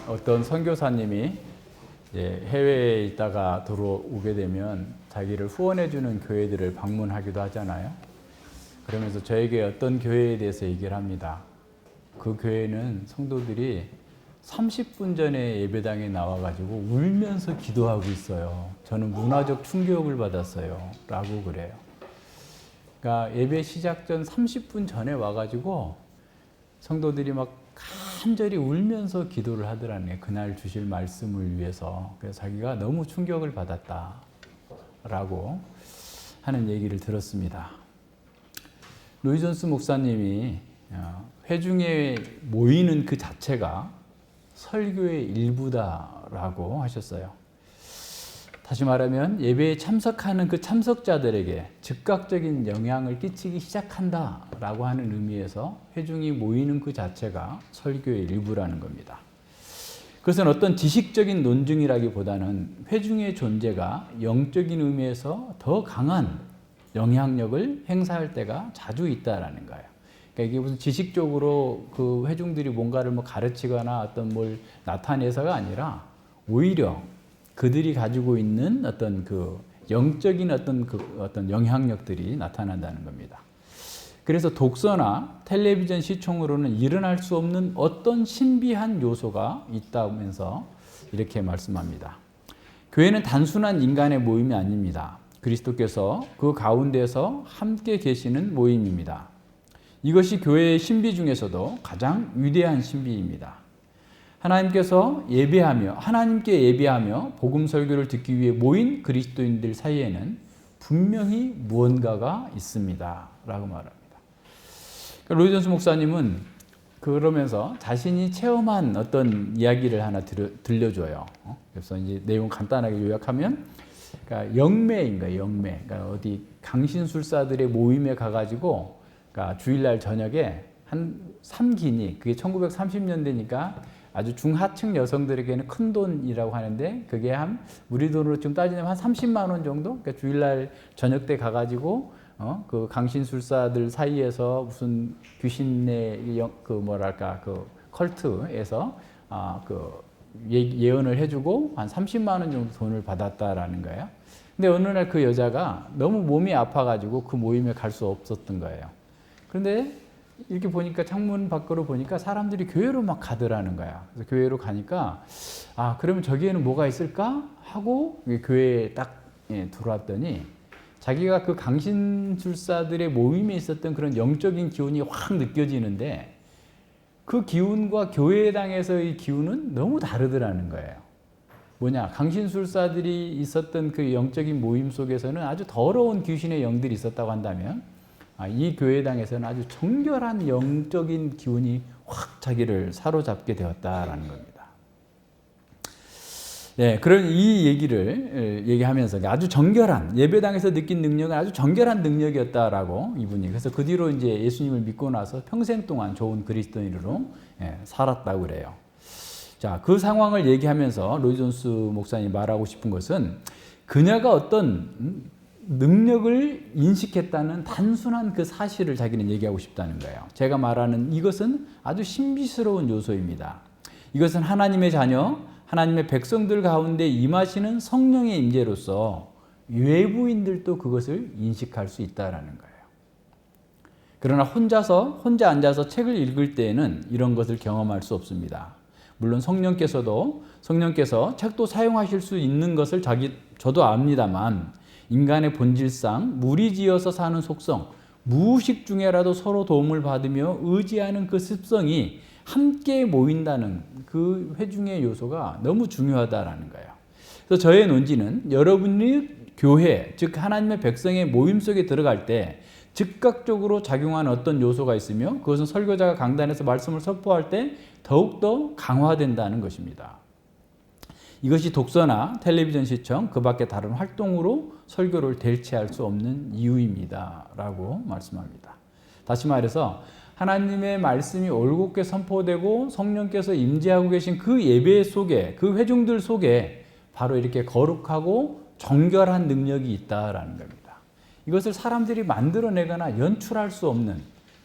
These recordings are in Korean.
어떤 선교사님이 해외에 있다가 들어오게 되면 자기를 후원해주는 교회들을 방문하기도 하잖아요. 그러면서 저에게 어떤 교회에 대해서 얘기를 합니다. 그 교회는 성도들이 30분 전에 예배당에 나와가지고 울면서 기도하고 있어요. 저는 문화적 충격을 받았어요. 라고 그래요. 그러니까 예배 시작 전 30분 전에 와가지고 성도들이 막 간절히 울면서 기도를 하더라는 거예요. 그날 주실 말씀을 위해서. 그래서 자기가 너무 충격을 받았다라고 하는 얘기를 들었습니다. 로이 존스 목사님이 회중에 모이는 그 자체가 설교의 일부다라고 하셨어요. 다시 말하면 예배에 참석하는 그 참석자들에게 즉각적인 영향을 끼치기 시작한다라고 하는 의미에서 회중이 모이는 그 자체가 설교의 일부라는 겁니다. 그것은 어떤 지식적인 논증이라기보다는 회중의 존재가 영적인 의미에서 더 강한 영향력을 행사할 때가 자주 있다라는 거예요. 그러니까 이게 무슨 지식적으로 그 회중들이 뭔가를 뭐 가르치거나 어떤 뭘 나타내서가 아니라 오히려 그들이 가지고 있는 어떤 그 영적인 어떤 영향력들이 나타난다는 겁니다. 그래서 독서나 텔레비전 시청으로는 일어날 수 없는 어떤 신비한 요소가 있다면서 이렇게 말씀합니다. 교회는 단순한 인간의 모임이 아닙니다. 그리스도께서 그 가운데서 함께 계시는 모임입니다. 이것이 교회의 신비 중에서도 가장 위대한 신비입니다. 하나님께 예배하며 복음 설교를 듣기 위해 모인 그리스도인들 사이에는 분명히 무언가가 있습니다. 라고 말합니다. 로이 존스 목사님은 그러면서 자신이 체험한 어떤 이야기를 하나 들려줘요. 그래서 이제 내용 간단하게 요약하면, 그러니까 영매인 거예요, 영매. 그러니까 어디 강신술사들의 모임에 가가지고, 그러니까 주일날 저녁에 한 3기니, 그게 1930년대니까 아주 중하층 여성들에게는 큰 돈이라고 하는데, 그게 우리 돈으로 지금 따지면 한 30만 원 정도? 그러니까 주일날 저녁 때 가가지고, 그 강신술사들 사이에서 무슨 귀신의 그 컬트에서, 예언을 해주고 한 30만 원 정도 돈을 받았다라는 거예요. 근데 어느 날 그 여자가 너무 몸이 아파가지고 그 모임에 갈 수 없었던 거예요. 그런데 이렇게 보니까 창문 밖으로 보니까 사람들이 교회로 막 가더라는 거야. 그래서 교회로 가니까 그러면 저기에는 뭐가 있을까 하고 교회에 딱 들어왔더니 자기가 그 강신술사들의 모임에 있었던 그런 영적인 기운이 확 느껴지는데 그 기운과 교회당에서의 기운은 너무 다르더라는 거예요. 뭐냐, 강신술사들이 있었던 그 영적인 모임 속에서는 아주 더러운 귀신의 영들이 있었다고 한다면 이 교회당에서는 아주 정결한 영적인 기운이 확 자기를 사로잡게 되었다라는 겁니다. 네, 그런 이 얘기를 얘기하면서 아주 정결한, 예배당에서 느낀 능력은 아주 정결한 능력이었다라고 이분이. 그래서 그 뒤로 이제 예수님을 믿고 나서 평생 동안 좋은 그리스도인으로 살았다고 그래요. 자, 그 상황을 얘기하면서 로이 존스 목사님이 말하고 싶은 것은 그녀가 어떤 능력을 인식했다는 단순한 그 사실을 자기는 얘기하고 싶다는 거예요. 제가 말하는 이것은 아주 신비스러운 요소입니다. 이것은 하나님의 자녀, 하나님의 백성들 가운데 임하시는 성령의 임재로서 외부인들도 그것을 인식할 수 있다라는 거예요. 그러나 혼자 앉아서 책을 읽을 때에는 이런 것을 경험할 수 없습니다. 물론 성령께서 책도 사용하실 수 있는 것을 저도 압니다만 인간의 본질상 무리지어서 사는 속성, 무의식 중에라도 서로 도움을 받으며 의지하는 그 습성이 함께 모인다는 그 회중의 요소가 너무 중요하다라는 거예요. 그래서 저의 논지는 여러분이 교회, 즉 하나님의 백성의 모임 속에 들어갈 때 즉각적으로 작용하는 어떤 요소가 있으며 그것은 설교자가 강단에서 말씀을 선포할 때 더욱더 강화된다는 것입니다. 이것이 독서나 텔레비전 시청, 그 밖에 다른 활동으로 설교를 대체할 수 없는 이유입니다. 라고 말씀합니다. 다시 말해서 하나님의 말씀이 올곧게 선포되고 성령께서 임재하고 계신 그 예배 속에, 그 회중들 속에 바로 이렇게 거룩하고 정결한 능력이 있다라는 겁니다. 이것을 사람들이 만들어내거나 연출할 수 없는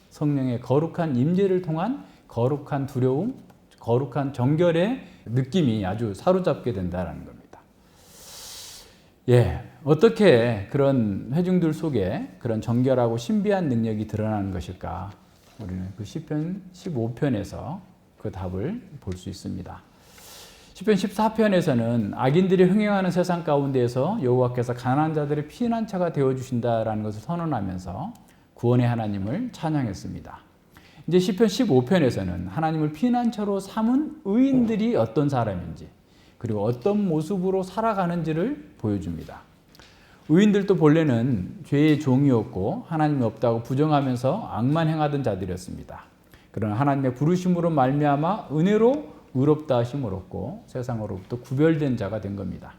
성령의 거룩한 임재를 통한 거룩한 두려움, 거룩한 정결의 느낌이 아주 사로잡게 된다는 겁니다. 예, 어떻게 그런 회중들 속에 그런 정결하고 신비한 능력이 드러나는 것일까? 우리는 그 시편 15편에서 그 답을 볼 수 있습니다. 시편 14편에서는 악인들이 흥행하는 세상 가운데에서 여호와께서 가난한 자들의 피난처가 되어주신다라는 것을 선언하면서 구원의 하나님을 찬양했습니다. 이제 시편 15편에서는 하나님을 피난처로 삼은 의인들이 어떤 사람인지 그리고 어떤 모습으로 살아가는지를 보여줍니다. 의인들도 본래는 죄의 종이었고 하나님이 없다고 부정하면서 악만 행하던 자들이었습니다. 그러나 하나님의 부르심으로 말미암아 은혜로 의롭다 하심을 얻고 세상으로부터 구별된 자가 된 겁니다.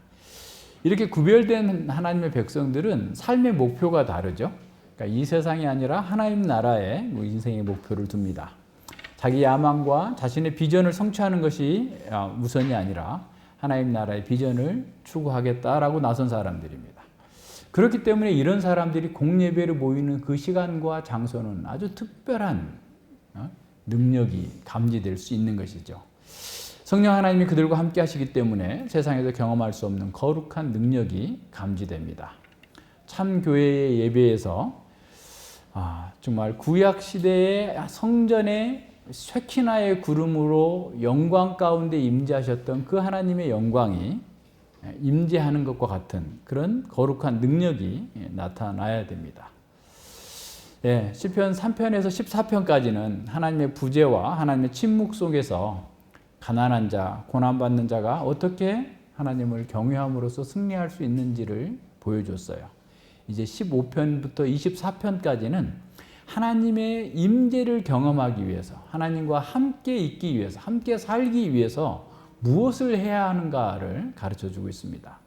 이렇게 구별된 하나님의 백성들은 삶의 목표가 다르죠. 그러니까 이 세상이 아니라 하나님 나라에 인생의 목표를 둡니다. 자기 야망과 자신의 비전을 성취하는 것이 우선이 아니라 하나님 나라의 비전을 추구하겠다라고 나선 사람들입니다. 그렇기 때문에 이런 사람들이 공예배를 모이는 그 시간과 장소는 아주 특별한 능력이 감지될 수 있는 것이죠. 성령 하나님이 그들과 함께 하시기 때문에 세상에서 경험할 수 없는 거룩한 능력이 감지됩니다. 참 교회의 예배에서 정말 구약 시대의 성전의 쉐키나의 구름으로 영광 가운데 임재하셨던 그 하나님의 영광이 임재하는 것과 같은 그런 거룩한 능력이 나타나야 됩니다. 예, 시편 3편에서 14편까지는 하나님의 부재와 하나님의 침묵 속에서 가난한 자, 고난받는 자가 어떻게 하나님을 경외함으로써 승리할 수 있는지를 보여줬어요. 이제 15편부터 24편까지는 하나님의 임재를 경험하기 위해서, 하나님과 함께 있기 위해서, 함께 살기 위해서 무엇을 해야 하는가를 가르쳐주고 있습니다.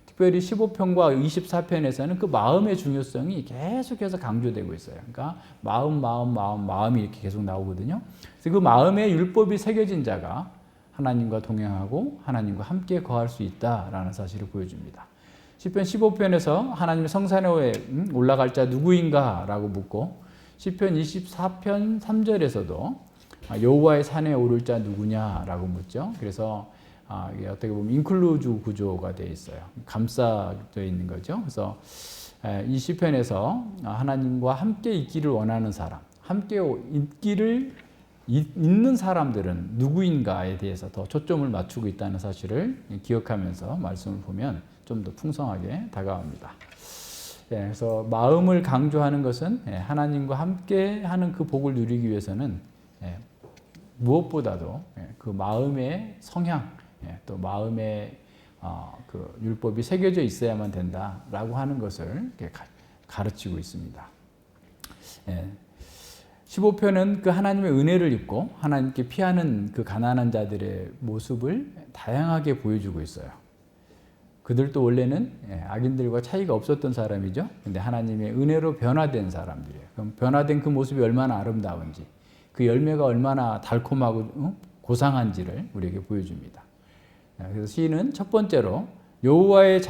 특별히 15편과 24편에서는 그 마음의 중요성이 계속해서 강조되고 있어요. 그러니까 마음이 이렇게 계속 나오거든요. 그래서 그 마음에 율법이 새겨진 자가 하나님과 동행하고 하나님과 함께 거할 수 있다라는 사실을 보여줍니다. 시편 15편에서 하나님의 성산에 올라갈 자 누구인가? 라고 묻고 시편 24편 3절에서도 여호와의 산에 오를 자 누구냐라고 묻죠. 그래서 이게 어떻게 보면 인클루즈 구조가 되어 있어요. 감싸져 있는 거죠. 그래서 이 시편에서 하나님과 함께 있기를 원하는 사람, 함께 있는 사람들은 누구인가에 대해서 더 초점을 맞추고 있다는 사실을 기억하면서 말씀을 보면 좀 더 풍성하게 다가옵니다. 그래서 마음을 강조하는 것은 하나님과 함께 하는 그 복을 누리기 위해서는 무엇보다도 그 마음의 성향, 또 마음의 그 율법이 새겨져 있어야만 된다라고 하는 것을 가르치고 있습니다. 15편은 그 하나님의 은혜를 입고 하나님께 피하는 그 가난한 자들의 모습을 다양하게 보여주고 있어요. 그들도 원래는 악인들과 차이가 없었던 사람이죠. 근데 하나님의 은혜로 변화된 사람들이에요. 그럼 변화된 그 모습이 얼마나 아름다운지, 그 열매가 얼마나 달콤하고 고상한지를 우리에게 보여줍니다. 그래서 시인은 첫 번째로 여호와의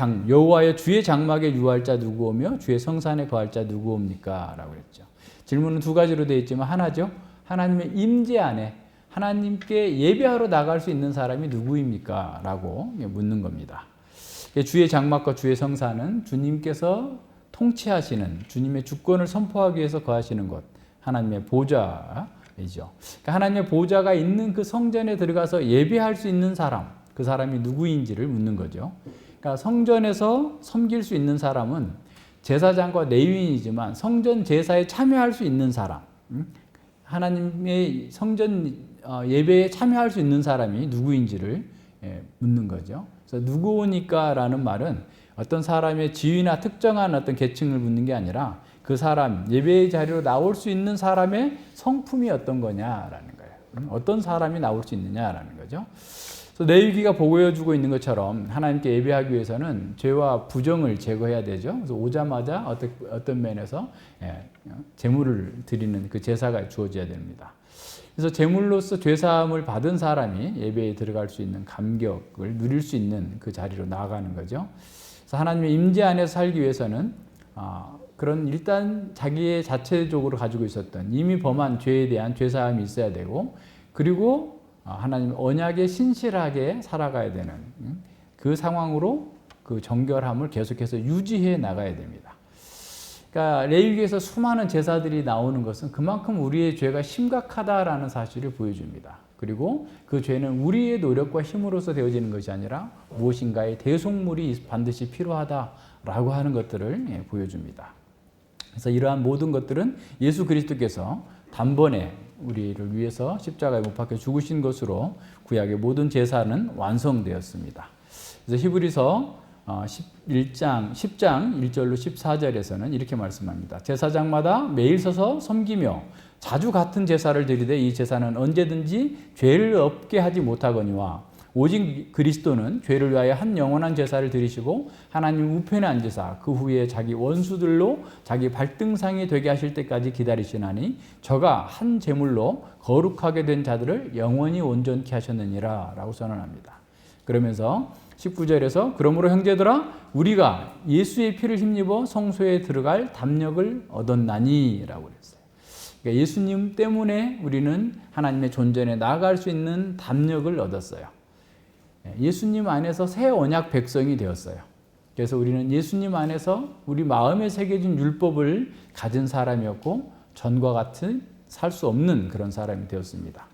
주의 장막에 유할 자 누구오며 주의 성산에 거할 자 누구옵니까? 라고 했죠. 질문은 두 가지로 되어 있지만 하나죠. 하나님의 임재 안에 하나님께 예배하러 나갈 수 있는 사람이 누구입니까? 라고 묻는 겁니다. 주의 장막과 주의 성산은 주님께서 통치하시는, 주님의 주권을 선포하기 위해서 거하시는 곳, 하나님의 보좌이죠. 그러니까 하나님의 보좌가 있는 그 성전에 들어가서 예배할 수 있는 사람, 그 사람이 누구인지를 묻는 거죠. 그러니까 성전에서 섬길 수 있는 사람은 제사장과 레위인이지만 성전 제사에 참여할 수 있는 사람, 하나님의 성전 예배에 참여할 수 있는 사람이 누구인지를 묻는 거죠. 그래서 누구오니까 라는 말은 어떤 사람의 지위나 특정한 어떤 계층을 묻는 게 아니라 그 사람, 예배의 자리로 나올 수 있는 사람의 성품이 어떤 거냐라는 거예요. 어떤 사람이 나올 수 있느냐라는 거죠. 그래서 레위기가 보여주고 있는 것처럼 하나님께 예배하기 위해서는 죄와 부정을 제거해야 되죠. 그래서 오자마자 어떤 면에서 제물을 드리는 그 제사가 주어져야 됩니다. 그래서 제물로서 죄사함을 받은 사람이 예배에 들어갈 수 있는 감격을 누릴 수 있는 그 자리로 나아가는 거죠. 그래서 하나님의 임재 안에서 살기 위해서는 그런 일단 자기의 자체적으로 가지고 있었던 이미 범한 죄에 대한 죄사함이 있어야 되고, 그리고 하나님 언약에 신실하게 살아가야 되는 그 상황으로 그 정결함을 계속해서 유지해 나가야 됩니다. 그러니까 레위기에서 수많은 제사들이 나오는 것은 그만큼 우리의 죄가 심각하다라는 사실을 보여줍니다. 그리고 그 죄는 우리의 노력과 힘으로서 되어지는 것이 아니라 무엇인가의 대속물이 반드시 필요하다라고 하는 것들을 보여줍니다. 그래서 이러한 모든 것들은 예수 그리스도께서 단번에 우리를 위해서 십자가에 못 박혀 죽으신 것으로 구약의 모든 제사는 완성되었습니다. 그래서 히브리서 10장 1절로 14절에서는 이렇게 말씀합니다. 제사장마다 매일 서서 섬기며 자주 같은 제사를 드리되 이 제사는 언제든지 죄를 없게 하지 못하거니와 오직 그리스도는 죄를 위하여 한 영원한 제사를 드리시고 하나님 우편에 앉으사 그 후에 자기 원수들로 자기 발등상이 되게 하실 때까지 기다리시나니 저가 한 제물로 거룩하게 된 자들을 영원히 온전케 하셨느니라 라고 선언합니다. 그러면서 19절에서 그러므로 형제들아 우리가 예수의 피를 힘입어 성소에 들어갈 담력을 얻었나니 라고 그랬어요. 그러니까 예수님 때문에 우리는 하나님의 존전에 나아갈 수 있는 담력을 얻었어요. 예수님 안에서 새 언약 백성이 되었어요. 그래서 우리는 예수님 안에서 우리 마음에 새겨진 율법을 가진 사람이었고 전과 같이 살 수 없는 그런 사람이 되었습니다.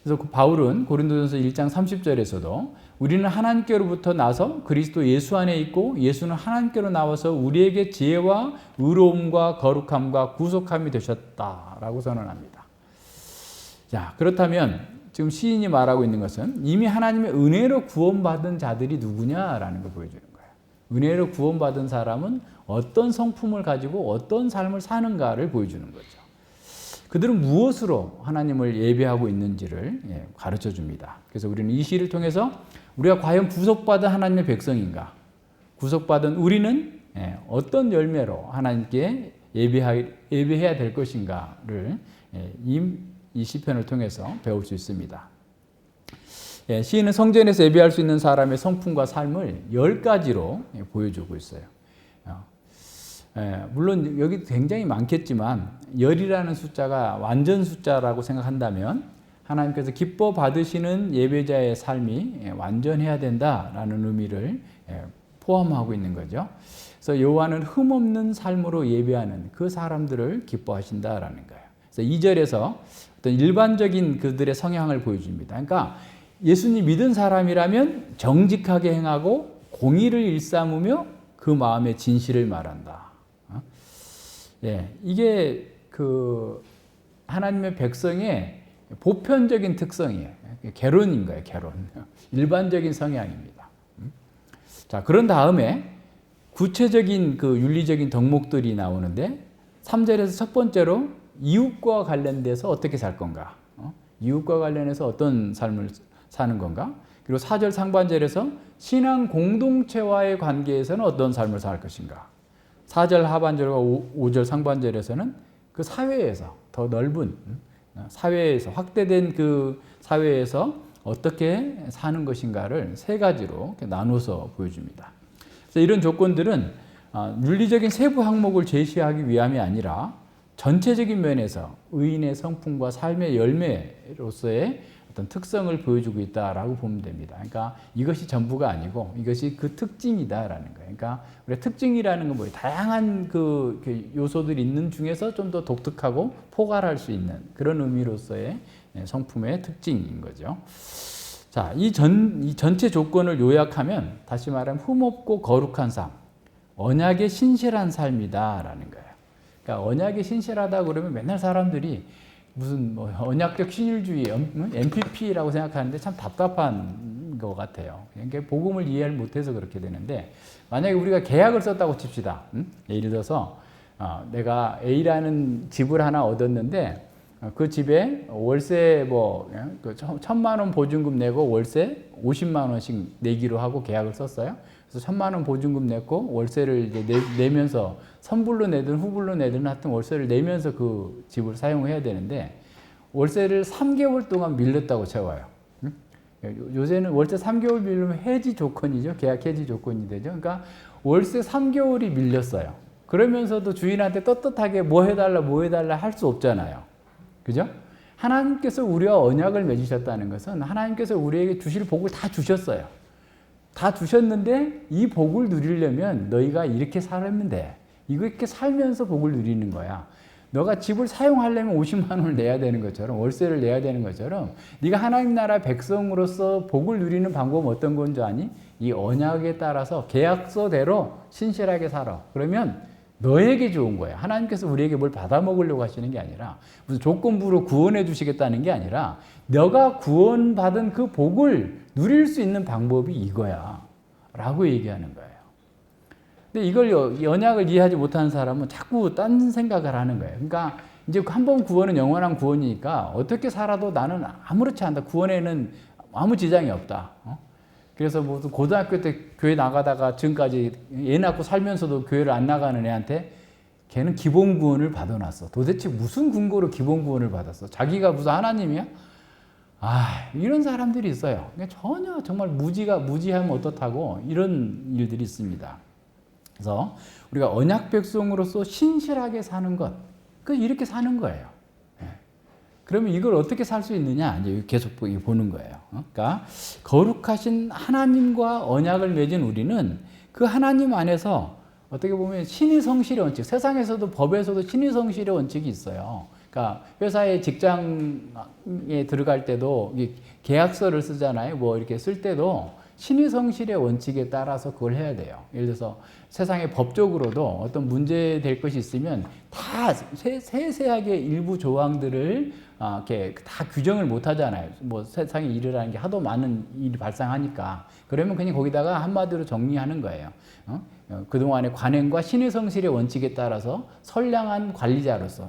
그래서 바울은 고린도전서 1장 30절에서도 우리는 하나님께로부터 나서 그리스도 예수 안에 있고 예수는 하나님께로 나와서 우리에게 지혜와 의로움과 거룩함과 구속함이 되셨다라고 선언합니다. 자, 그렇다면 지금 시인이 말하고 있는 것은 이미 하나님의 은혜로 구원받은 자들이 누구냐라는 걸 보여주는 거예요. 은혜로 구원받은 사람은 어떤 성품을 가지고 어떤 삶을 사는가를 보여주는 거죠. 그들은 무엇으로 하나님을 예배하고 있는지를 가르쳐 줍니다. 그래서 우리는 이 시를 통해서 우리가 과연 구속받은 하나님의 백성인가? 구속받은 우리는 어떤 열매로 하나님께 예배해야 될 것인가를 이 시편을 통해서 배울 수 있습니다. 시인은 성전에서 예배할 수 있는 사람의 성품과 삶을 10가지로 보여주고 있어요. 물론 여기 굉장히 많겠지만 10이라는 숫자가 완전 숫자라고 생각한다면 하나님께서 기뻐 받으시는 예배자의 삶이 완전해야 된다라는 의미를 포함하고 있는 거죠. 그래서 여호와는 흠없는 삶으로 예배하는 그 사람들을 기뻐하신다라는 거예요. 그래서 2절에서 어떤 일반적인 그들의 성향을 보여줍니다. 그러니까 예수님 믿은 사람이라면 정직하게 행하고 공의를 일삼으며 그 마음의 진실을 말한다. 이게 그 하나님의 백성의 보편적인 특성이에요. 개론인 거예요, 개론. 일반적인 성향입니다. 자, 그런 다음에 구체적인 그 윤리적인 덕목들이 나오는데 3절에서 첫 번째로 이웃과 관련돼서 어떻게 살 건가? 이웃과 관련해서 어떤 삶을 사는 건가? 그리고 4절 상반절에서 신앙 공동체와의 관계에서는 어떤 삶을 살 것인가? 4절 하반절과 5절 상반절에서는 그 사회에서 더 넓은 사회에서 확대된 그 사회에서 어떻게 사는 것인가를 3가지로 나눠서 보여줍니다. 그래서 이런 조건들은 윤리적인 세부 항목을 제시하기 위함이 아니라 전체적인 면에서 의인의 성품과 삶의 열매로서의 어떤 특성을 보여주고 있다라고 보면 됩니다. 그러니까 이것이 전부가 아니고 이것이 그 특징이다라는 거예요. 그러니까 우리가 특징이라는 건 뭐예요? 다양한 그 요소들이 있는 중에서 좀 더 독특하고 포괄할 수 있는 그런 의미로서의 성품의 특징인 거죠. 자, 이 전체 조건을 요약하면 다시 말하면 흠없고 거룩한 삶, 언약에 신실한 삶이다라는 거예요. 그러니까 언약에 신실하다 그러면 맨날 사람들이 무슨 뭐 언약적 신율주의, MPP라고 생각하는데 참 답답한 것 같아요. 그러니까 복음을 이해를 못해서 그렇게 되는데 만약에 우리가 계약을 썼다고 칩시다. 예를 들어서 내가 A라는 집을 하나 얻었는데 그 집에 월세 뭐 1,000만 원 보증금 내고 월세 50만 원씩 내기로 하고 계약을 썼어요. 그래서 1,000만 원 보증금 냈고 월세를 이제 내면서 선불로 내든 후불로 내든 하여튼 월세를 내면서 그 집을 사용해야 되는데 월세를 3개월 동안 밀렸다고 채워요. 요새는 월세 3개월 밀리면 해지 조건이죠. 계약 해지 조건이 되죠. 그러니까 월세 3개월이 밀렸어요. 그러면서도 주인한테 떳떳하게 뭐 해달라 할 수 없잖아요. 그죠? 하나님께서 우리와 언약을 맺으셨다는 것은 하나님께서 우리에게 주실 복을 다 주셨어요. 다 주셨는데 이 복을 누리려면 너희가 이렇게 살면 돼. 이렇게 살면서 복을 누리는 거야. 너가 집을 사용하려면 50만 원을 내야 되는 것처럼, 월세를 내야 되는 것처럼, 네가 하나님 나라 백성으로서 복을 누리는 방법은 어떤 건 줄 아니? 이 언약에 따라서 계약서대로 신실하게 살아. 그러면 너에게 좋은 거야. 하나님께서 우리에게 뭘 받아먹으려고 하시는 게 아니라, 무슨 조건부로 구원해 주시겠다는 게 아니라, 너가 구원받은 그 복을 누릴 수 있는 방법이 이거야. 라고 얘기하는 거예요. 근데 이걸 언약을 이해하지 못하는 사람은 자꾸 딴 생각을 하는 거예요. 그러니까 이제 한 번 구원은 영원한 구원이니까 어떻게 살아도 나는 아무렇지 않다. 구원에는 아무 지장이 없다. 그래서 뭐 고등학교 때 교회 나가다가 지금까지 애 낳고 살면서도 교회를 안 나가는 애한테 걔는 기본 구원을 받아놨어. 도대체 무슨 근거로 기본 구원을 받았어? 자기가 무슨 하나님이야? 이런 사람들이 있어요. 전혀 정말 무지하면 어떻다고 이런 일들이 있습니다. 그래서 우리가 언약 백성으로서 신실하게 사는 것, 이렇게 사는 거예요. 그러면 이걸 어떻게 살 수 있느냐? 이제 계속 보는 거예요. 그러니까 거룩하신 하나님과 언약을 맺은 우리는 그 하나님 안에서 어떻게 보면 신의성실의 원칙, 세상에서도 법에서도 신의성실의 원칙이 있어요. 그러니까 회사에 직장에 들어갈 때도 계약서를 쓰잖아요. 뭐 이렇게 쓸 때도 신의성실의 원칙에 따라서 그걸 해야 돼요. 예를 들어서 세상에 법적으로도 어떤 문제될 것이 있으면 다 세세하게 일부 조항들을 이렇게 다 규정을 못 하잖아요. 뭐 세상에 일이라는 게 하도 많은 일이 발생하니까. 그러면 그냥 거기다가 한마디로 정리하는 거예요. 그동안의 관행과 신의성실의 원칙에 따라서 선량한 관리자로서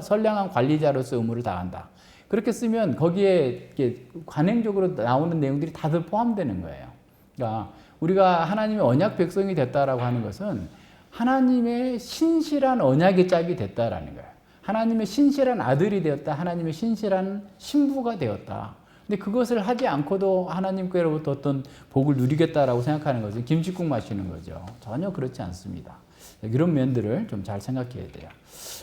선량한 관리자로서 의무를 다한다. 그렇게 쓰면 거기에 관행적으로 나오는 내용들이 다들 포함되는 거예요. 그러니까 우리가 하나님의 언약 백성이 됐다라고 하는 것은 하나님의 신실한 언약의 짝이 됐다라는 거예요. 하나님의 신실한 아들이 되었다. 하나님의 신실한 신부가 되었다. 근데 그것을 하지 않고도 하나님께로부터 어떤 복을 누리겠다라고 생각하는 것은 김칫국 마시는 거죠. 전혀 그렇지 않습니다. 이런 면들을 좀 잘 생각해야 돼요.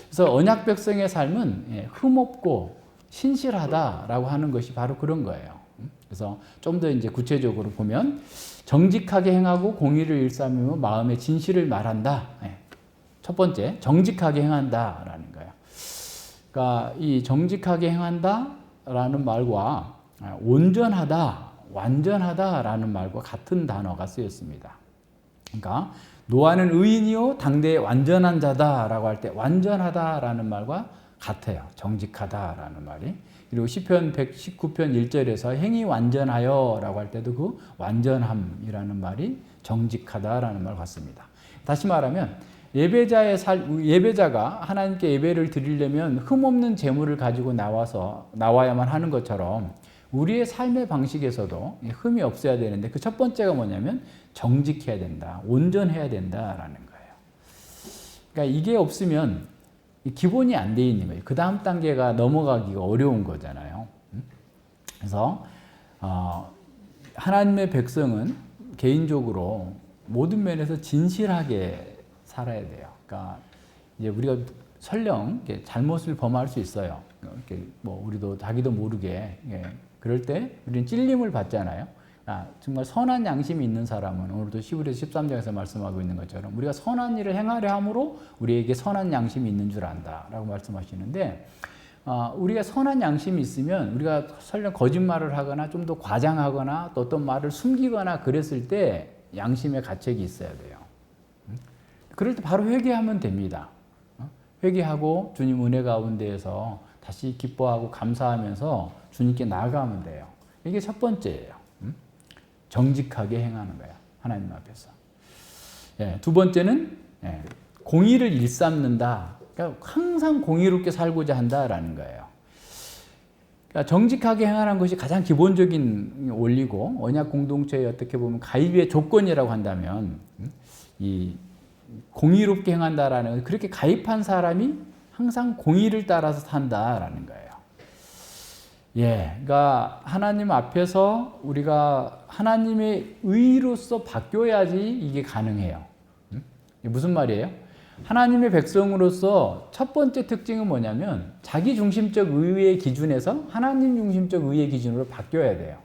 그래서 언약 백성의 삶은 흠없고 신실하다라고 하는 것이 바로 그런 거예요. 그래서 좀 더 이제 구체적으로 보면 정직하게 행하고 공의를 일삼으며 마음의 진실을 말한다. 첫 번째, 정직하게 행한다라는 거예요. 그러니까 이 정직하게 행한다라는 말과 온전하다, 완전하다라는 말과 같은 단어가 쓰였습니다. 그러니까 노아는 의인이요 당대의 완전한 자다라고 할 때 완전하다라는 말과 같아요. 정직하다라는 말이. 그리고 시편 119편 1절에서 행이 완전하여라고 할 때도 그 완전함이라는 말이 정직하다라는 말 같습니다. 다시 말하면 예배자가 하나님께 예배를 드리려면 흠없는 제물을 가지고 나와야만 하는 것처럼 우리의 삶의 방식에서도 흠이 없어야 되는데 그 첫 번째가 뭐냐면 정직해야 된다, 온전해야 된다라는 거예요. 그러니까 이게 없으면 기본이 안 돼 있는 거예요. 그 다음 단계가 넘어가기가 어려운 거잖아요. 그래서 하나님의 백성은 개인적으로 모든 면에서 진실하게 살아야 돼요. 그러니까 이제 우리가 설령 잘못을 범할 수 있어요. 뭐 우리도 자기도 모르게 그럴 때 우리는 찔림을 받잖아요. 정말 선한 양심이 있는 사람은 오늘도 히브리서 13장에서 말씀하고 있는 것처럼 우리가 선한 일을 행하려 함으로 우리에게 선한 양심이 있는 줄 안다라고 말씀하시는데 우리가 선한 양심이 있으면 우리가 설령 거짓말을 하거나 좀 더 과장하거나 또 어떤 말을 숨기거나 그랬을 때 양심의 가책이 있어야 돼요. 그럴 때 바로 회개하면 됩니다. 회개하고 주님 은혜 가운데에서 다시 기뻐하고 감사하면서 주님께 나아가면 돼요. 이게 첫 번째예요. 정직하게 행하는 거야. 하나님 앞에서. 두 번째는 공의를 일삼는다. 그러니까 항상 공의롭게 살고자 한다라는 거예요. 그러니까 정직하게 행하는 것이 가장 기본적인 원리고 언약 공동체에 어떻게 보면 가입의 조건이라고 한다면 이 공의롭게 행한다라는 그렇게 가입한 사람이 항상 공의를 따라서 산다라는 거예요. 그러니까 하나님 앞에서 우리가 하나님의 의로서 바뀌어야지 이게 가능해요. 무슨 말이에요? 하나님의 백성으로서 첫 번째 특징은 뭐냐면 자기 중심적 의의 기준에서 하나님 중심적 의의 기준으로 바뀌어야 돼요.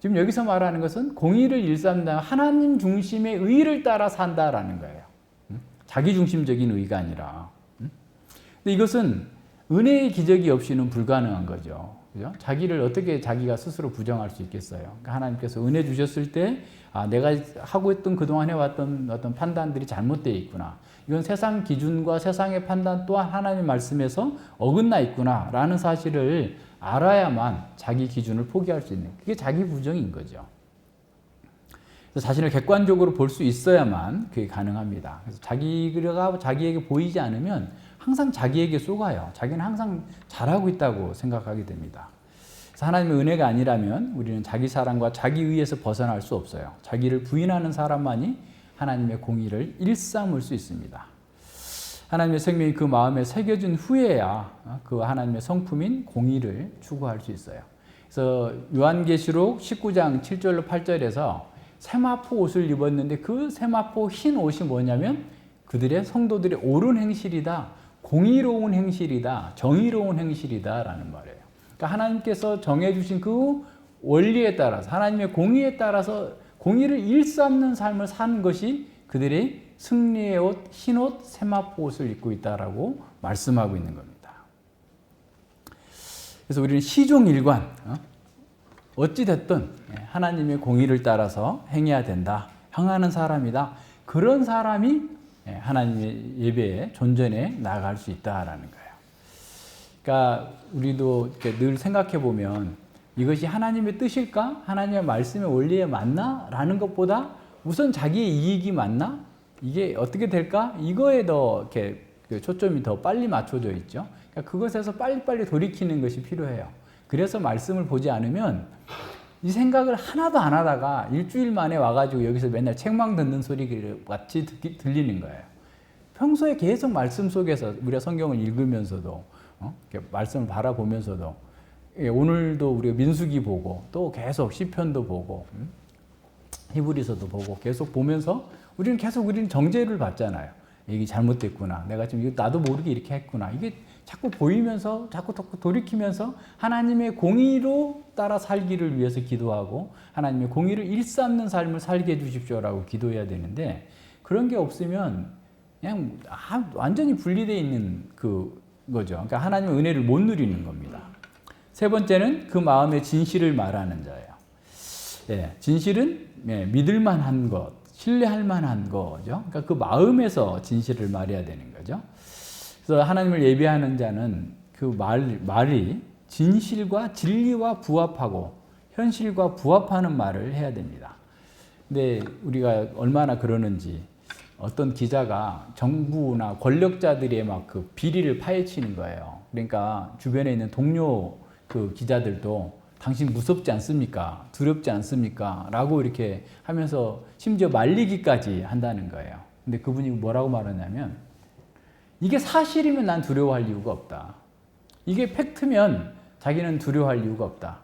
지금 여기서 말하는 것은 공의를 일삼다 하나님 중심의 의를 따라 산다라는 거예요. 자기 중심적인 의가 아니라. 근데 이것은 은혜의 기적이 없이는 불가능한 거죠. 그죠? 자기를 어떻게 자기가 스스로 부정할 수 있겠어요? 그러니까 하나님께서 은혜 주셨을 때, 아, 내가 하고 있던 그동안 해왔던 어떤 판단들이 잘못되어 있구나. 이건 세상 기준과 세상의 판단 또한 하나님의 말씀에서 어긋나 있구나. 라는 사실을 알아야만 자기 기준을 포기할 수 있는, 그게 자기 부정인 거죠. 그래서 자신을 객관적으로 볼 수 있어야만 그게 가능합니다. 그래서 자기가 자기에게 보이지 않으면 항상 자기에게 쏘가요. 자기는 항상 잘하고 있다고 생각하게 됩니다. 그래서 하나님의 은혜가 아니라면 우리는 자기 사랑과 자기 의에서 벗어날 수 없어요. 자기를 부인하는 사람만이 하나님의 공의를 일삼을 수 있습니다. 하나님의 생명이 그 마음에 새겨진 후에야 그 하나님의 성품인 공의를 추구할 수 있어요. 그래서 요한계시록 19장 7절로 8절에서 세마포 옷을 입었는데 그 세마포 흰 옷이 뭐냐면 그들의 성도들의 옳은 행실이다, 공의로운 행실이다, 정의로운 행실이다 라는 말이에요. 그러니까 하나님께서 정해주신 그 원리에 따라서 하나님의 공의에 따라서 공의를 일삼는 삶을 사는 것이 그들의 승리의 옷, 흰 옷, 세마포 옷을 입고 있다라고 말씀하고 있는 겁니다. 그래서 우리는 시종일관 어찌됐든 하나님의 공의를 따라서 행해야 된다, 향하는 사람이다. 그런 사람이 하나님의 예배에 존전해 나아갈 수 있다라는 거예요. 그러니까 우리도 늘 생각해 보면 이것이 하나님의 뜻일까? 하나님의 말씀의 원리에 맞나? 라는 것보다 우선 자기의 이익이 맞나? 이게 어떻게 될까? 이거에 더 이렇게 초점이 더 빨리 맞춰져 있죠. 그러니까 그것에서 빨리빨리 돌이키는 것이 필요해요. 그래서 말씀을 보지 않으면 이 생각을 하나도 안 하다가 일주일 만에 와가지고 여기서 맨날 책망 듣는 소리 같이 들리는 거예요. 평소에 계속 말씀 속에서 우리가 성경을 읽으면서도 이렇게 말씀을 바라보면서도 오늘도 우리가 민수기 보고 또 계속 시편도 보고 히브리서도 보고 계속 보면서 우리는 정죄를 받잖아요. 이게 잘못됐구나. 내가 지금 이거 나도 모르게 이렇게 했구나. 이게 자꾸 보이면서 자꾸 돌이키면서 하나님의 공의로 따라 살기를 위해서 기도하고 하나님의 공의를 일삼는 삶을 살게 해주십시오라고 기도해야 되는데 그런 게 없으면 그냥 완전히 분리되어 있는 거죠. 그러니까 하나님의 은혜를 못 누리는 겁니다. 세 번째는 그 마음의 진실을 말하는 자예요. 진실은 믿을 만한 것, 신뢰할 만한 거죠. 그러니까 그 마음에서 진실을 말해야 되는 거죠. 그래서 하나님을 예배하는 자는 그 말이 진실과 진리와 부합하고 현실과 부합하는 말을 해야 됩니다. 근데 우리가 얼마나 그러는지 어떤 기자가 정부나 권력자들의 막 그 비리를 파헤치는 거예요. 그러니까 주변에 있는 동료 그 기자들도 당신 무섭지 않습니까? 두렵지 않습니까? 라고 이렇게 하면서 심지어 말리기까지 한다는 거예요. 근데 그분이 뭐라고 말하냐면 이게 사실이면 난 두려워할 이유가 없다. 이게 팩트면 자기는 두려워할 이유가 없다.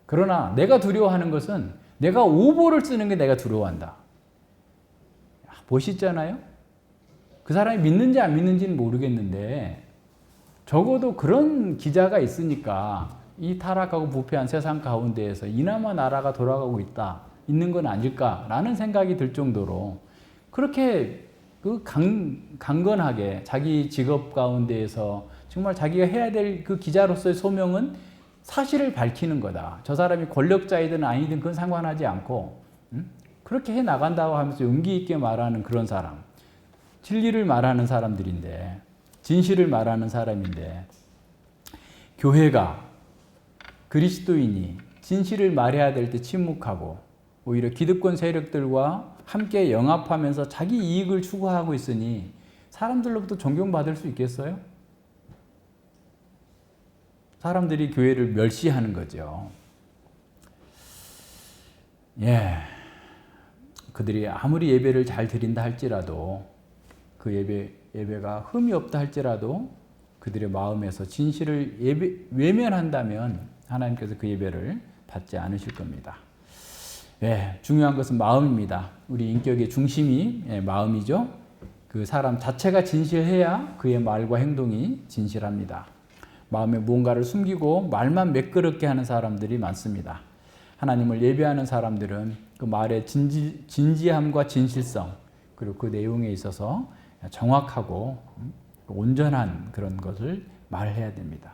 그러나 내가 두려워하는 것은 내가 오보를 쓰는 게 내가 두려워한다. 멋있잖아요? 그 사람이 믿는지 안 믿는지는 모르겠는데 적어도 그런 기자가 있으니까 이 타락하고 부패한 세상 가운데에서 이나마 나라가 돌아가고 있는 건 아닐까라는 생각이 들 정도로 그렇게 강건하게 자기 직업 가운데에서 정말 자기가 해야 될 그 기자로서의 소명은 사실을 밝히는 거다. 저 사람이 권력자이든 아니든 그건 상관하지 않고 그렇게 해 나간다고 하면서 용기 있게 말하는 그런 사람, 진리를 말하는 사람들인데, 진실을 말하는 사람인데, 교회가 그리스도인이 진실을 말해야 될 때 침묵하고 오히려 기득권 세력들과 함께 영합하면서 자기 이익을 추구하고 있으니 사람들로부터 존경받을 수 있겠어요? 사람들이 교회를 멸시하는 거죠. 그들이 아무리 예배를 잘 드린다 할지라도 그 예배가 흠이 없다 할지라도 그들의 마음에서 진실을 외면한다면 하나님께서 그 예배를 받지 않으실 겁니다. 중요한 것은 마음입니다. 우리 인격의 중심이 마음이죠. 그 사람 자체가 진실해야 그의 말과 행동이 진실합니다. 마음에 무언가를 숨기고 말만 매끄럽게 하는 사람들이 많습니다. 하나님을 예배하는 사람들은 그 말의 진지함과 진실성 그리고 그 내용에 있어서 정확하고 온전한 그런 것을 말해야 됩니다.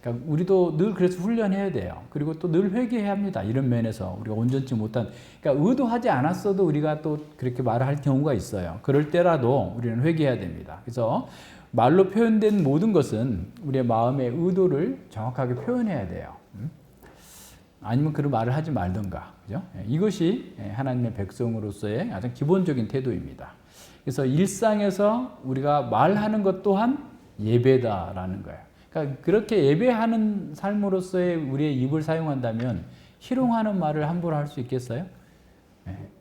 그러니까 우리도 늘 그래서 훈련해야 돼요. 그리고 또 늘 회개해야 합니다. 이런 면에서 우리가 온전치 못한, 그러니까 의도하지 않았어도 우리가 또 그렇게 말을 할 경우가 있어요. 그럴 때라도 우리는 회개해야 됩니다. 그래서 말로 표현된 모든 것은 우리의 마음의 의도를 정확하게 표현해야 돼요. 아니면 그런 말을 하지 말던가. 그죠? 이것이 하나님의 백성으로서의 가장 기본적인 태도입니다. 그래서 일상에서 우리가 말하는 것 또한 예배다라는 거예요. 그러니까 그렇게 예배하는 삶으로서의 우리의 입을 사용한다면 희롱하는 말을 함부로 할 수 있겠어요?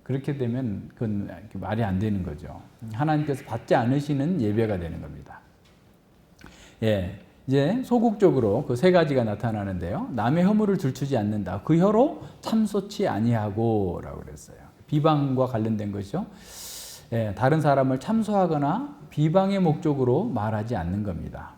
그렇게 되면 그건 말이 안 되는 거죠. 하나님께서 받지 않으시는 예배가 되는 겁니다. 이제 소극적으로 그 세 가지가 나타나는데요. 남의 허물을 들추지 않는다. 그 혀로 참소치 아니하고 라고 그랬어요. 비방과 관련된 것이죠. 다른 사람을 참소하거나 비방의 목적으로 말하지 않는 겁니다.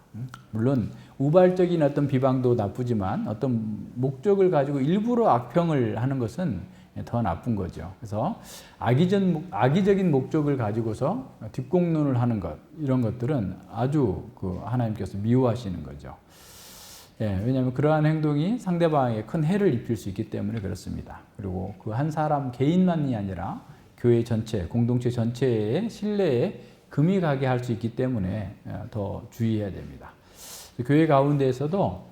물론 우발적인 어떤 비방도 나쁘지만 어떤 목적을 가지고 일부러 악평을 하는 것은 더 나쁜 거죠. 그래서 악의적인 목적을 가지고서 뒷공론을 하는 것, 이런 것들은 아주 그 하나님께서 미워하시는 거죠. 왜냐하면 그러한 행동이 상대방에게 큰 해를 입힐 수 있기 때문에 그렇습니다. 그리고 그 한 사람 개인만이 아니라 교회 전체, 공동체 전체의 신뢰에 금이 가게 할 수 있기 때문에 더 주의해야 됩니다. 교회 가운데에서도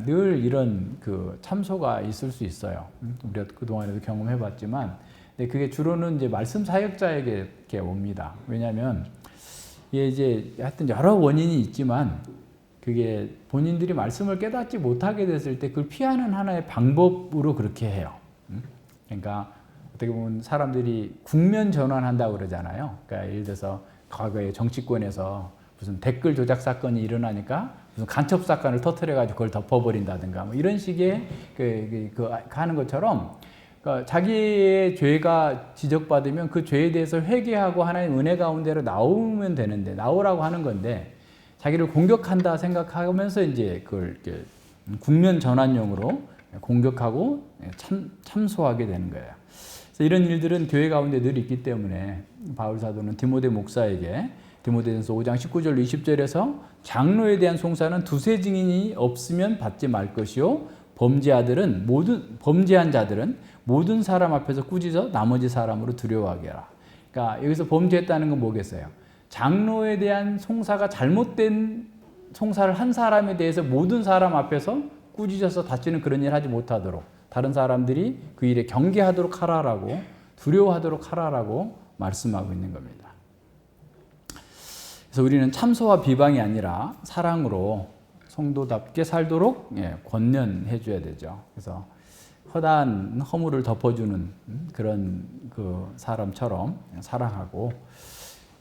늘 이런 그 참소가 있을 수 있어요. 우리가 그동안에도 경험해봤지만, 근데 그게 주로는 이제 말씀 사역자에게 이렇게 옵니다. 왜냐하면 이게 이제 하여튼 여러 원인이 있지만 그게 본인들이 말씀을 깨닫지 못하게 됐을 때 그걸 피하는 하나의 방법으로 그렇게 해요. 그러니까 어떻게 보면 사람들이 국면 전환한다고 그러잖아요. 그러니까 예를 들어서 과거에 정치권에서 무슨 댓글 조작 사건이 일어나니까 무슨 간첩 사건을 터뜨려가지고 그걸 덮어버린다든가 뭐 이런 식의 하는 것처럼, 그러니까 자기의 죄가 지적받으면 그 죄에 대해서 회개하고 하나님 은혜 가운데로 나오면 되는데, 나오라고 하는 건데 자기를 공격한다 생각하면서 이제 그걸 국면 전환용으로 공격하고 참소하게 되는 거예요. 그래서 이런 일들은 교회 가운데 늘 있기 때문에 바울 사도는 디모데 목사에게 디모데전서 5장 19절 20절에서 장로에 대한 송사는 두세 증인이 없으면 받지 말 것이요 범죄한 자들은 모든 사람 앞에서 꾸짖어 나머지 사람으로 두려워하게 하라. 그러니까 여기서 범죄했다는 건 뭐겠어요? 장로에 대한 송사가 잘못된 송사를 한 사람에 대해서 모든 사람 앞에서 꾸짖어서 다시는 그런 일 하지 못하도록 다른 사람들이 그 일에 경계하도록 하라라고, 두려워하도록 하라라고 말씀하고 있는 겁니다. 그래서 우리는 참소와 비방이 아니라 사랑으로 성도답게 살도록 권면해 줘야 되죠. 그래서 허다한 허물을 덮어주는 그런 그 사람처럼 사랑하고,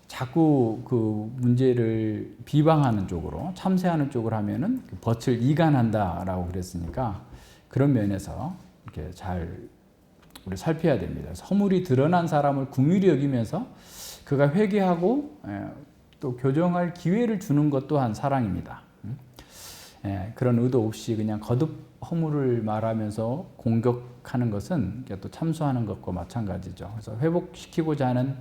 자꾸 그 문제를 비방하는 쪽으로, 참새하는 쪽으로 하면은 덫을 이간한다라고 그랬으니까 그런 면에서 이렇게 잘 우리 살펴야 됩니다. 그래서 허물이 드러난 사람을 긍휼히 여기면서 그가 회개하고 또 교정할 기회를 주는 것 또한 사랑입니다. 그런 의도 없이 그냥 거듭 허물을 말하면서 공격하는 것은 또 참소하는 것과 마찬가지죠. 그래서 회복시키고자 하는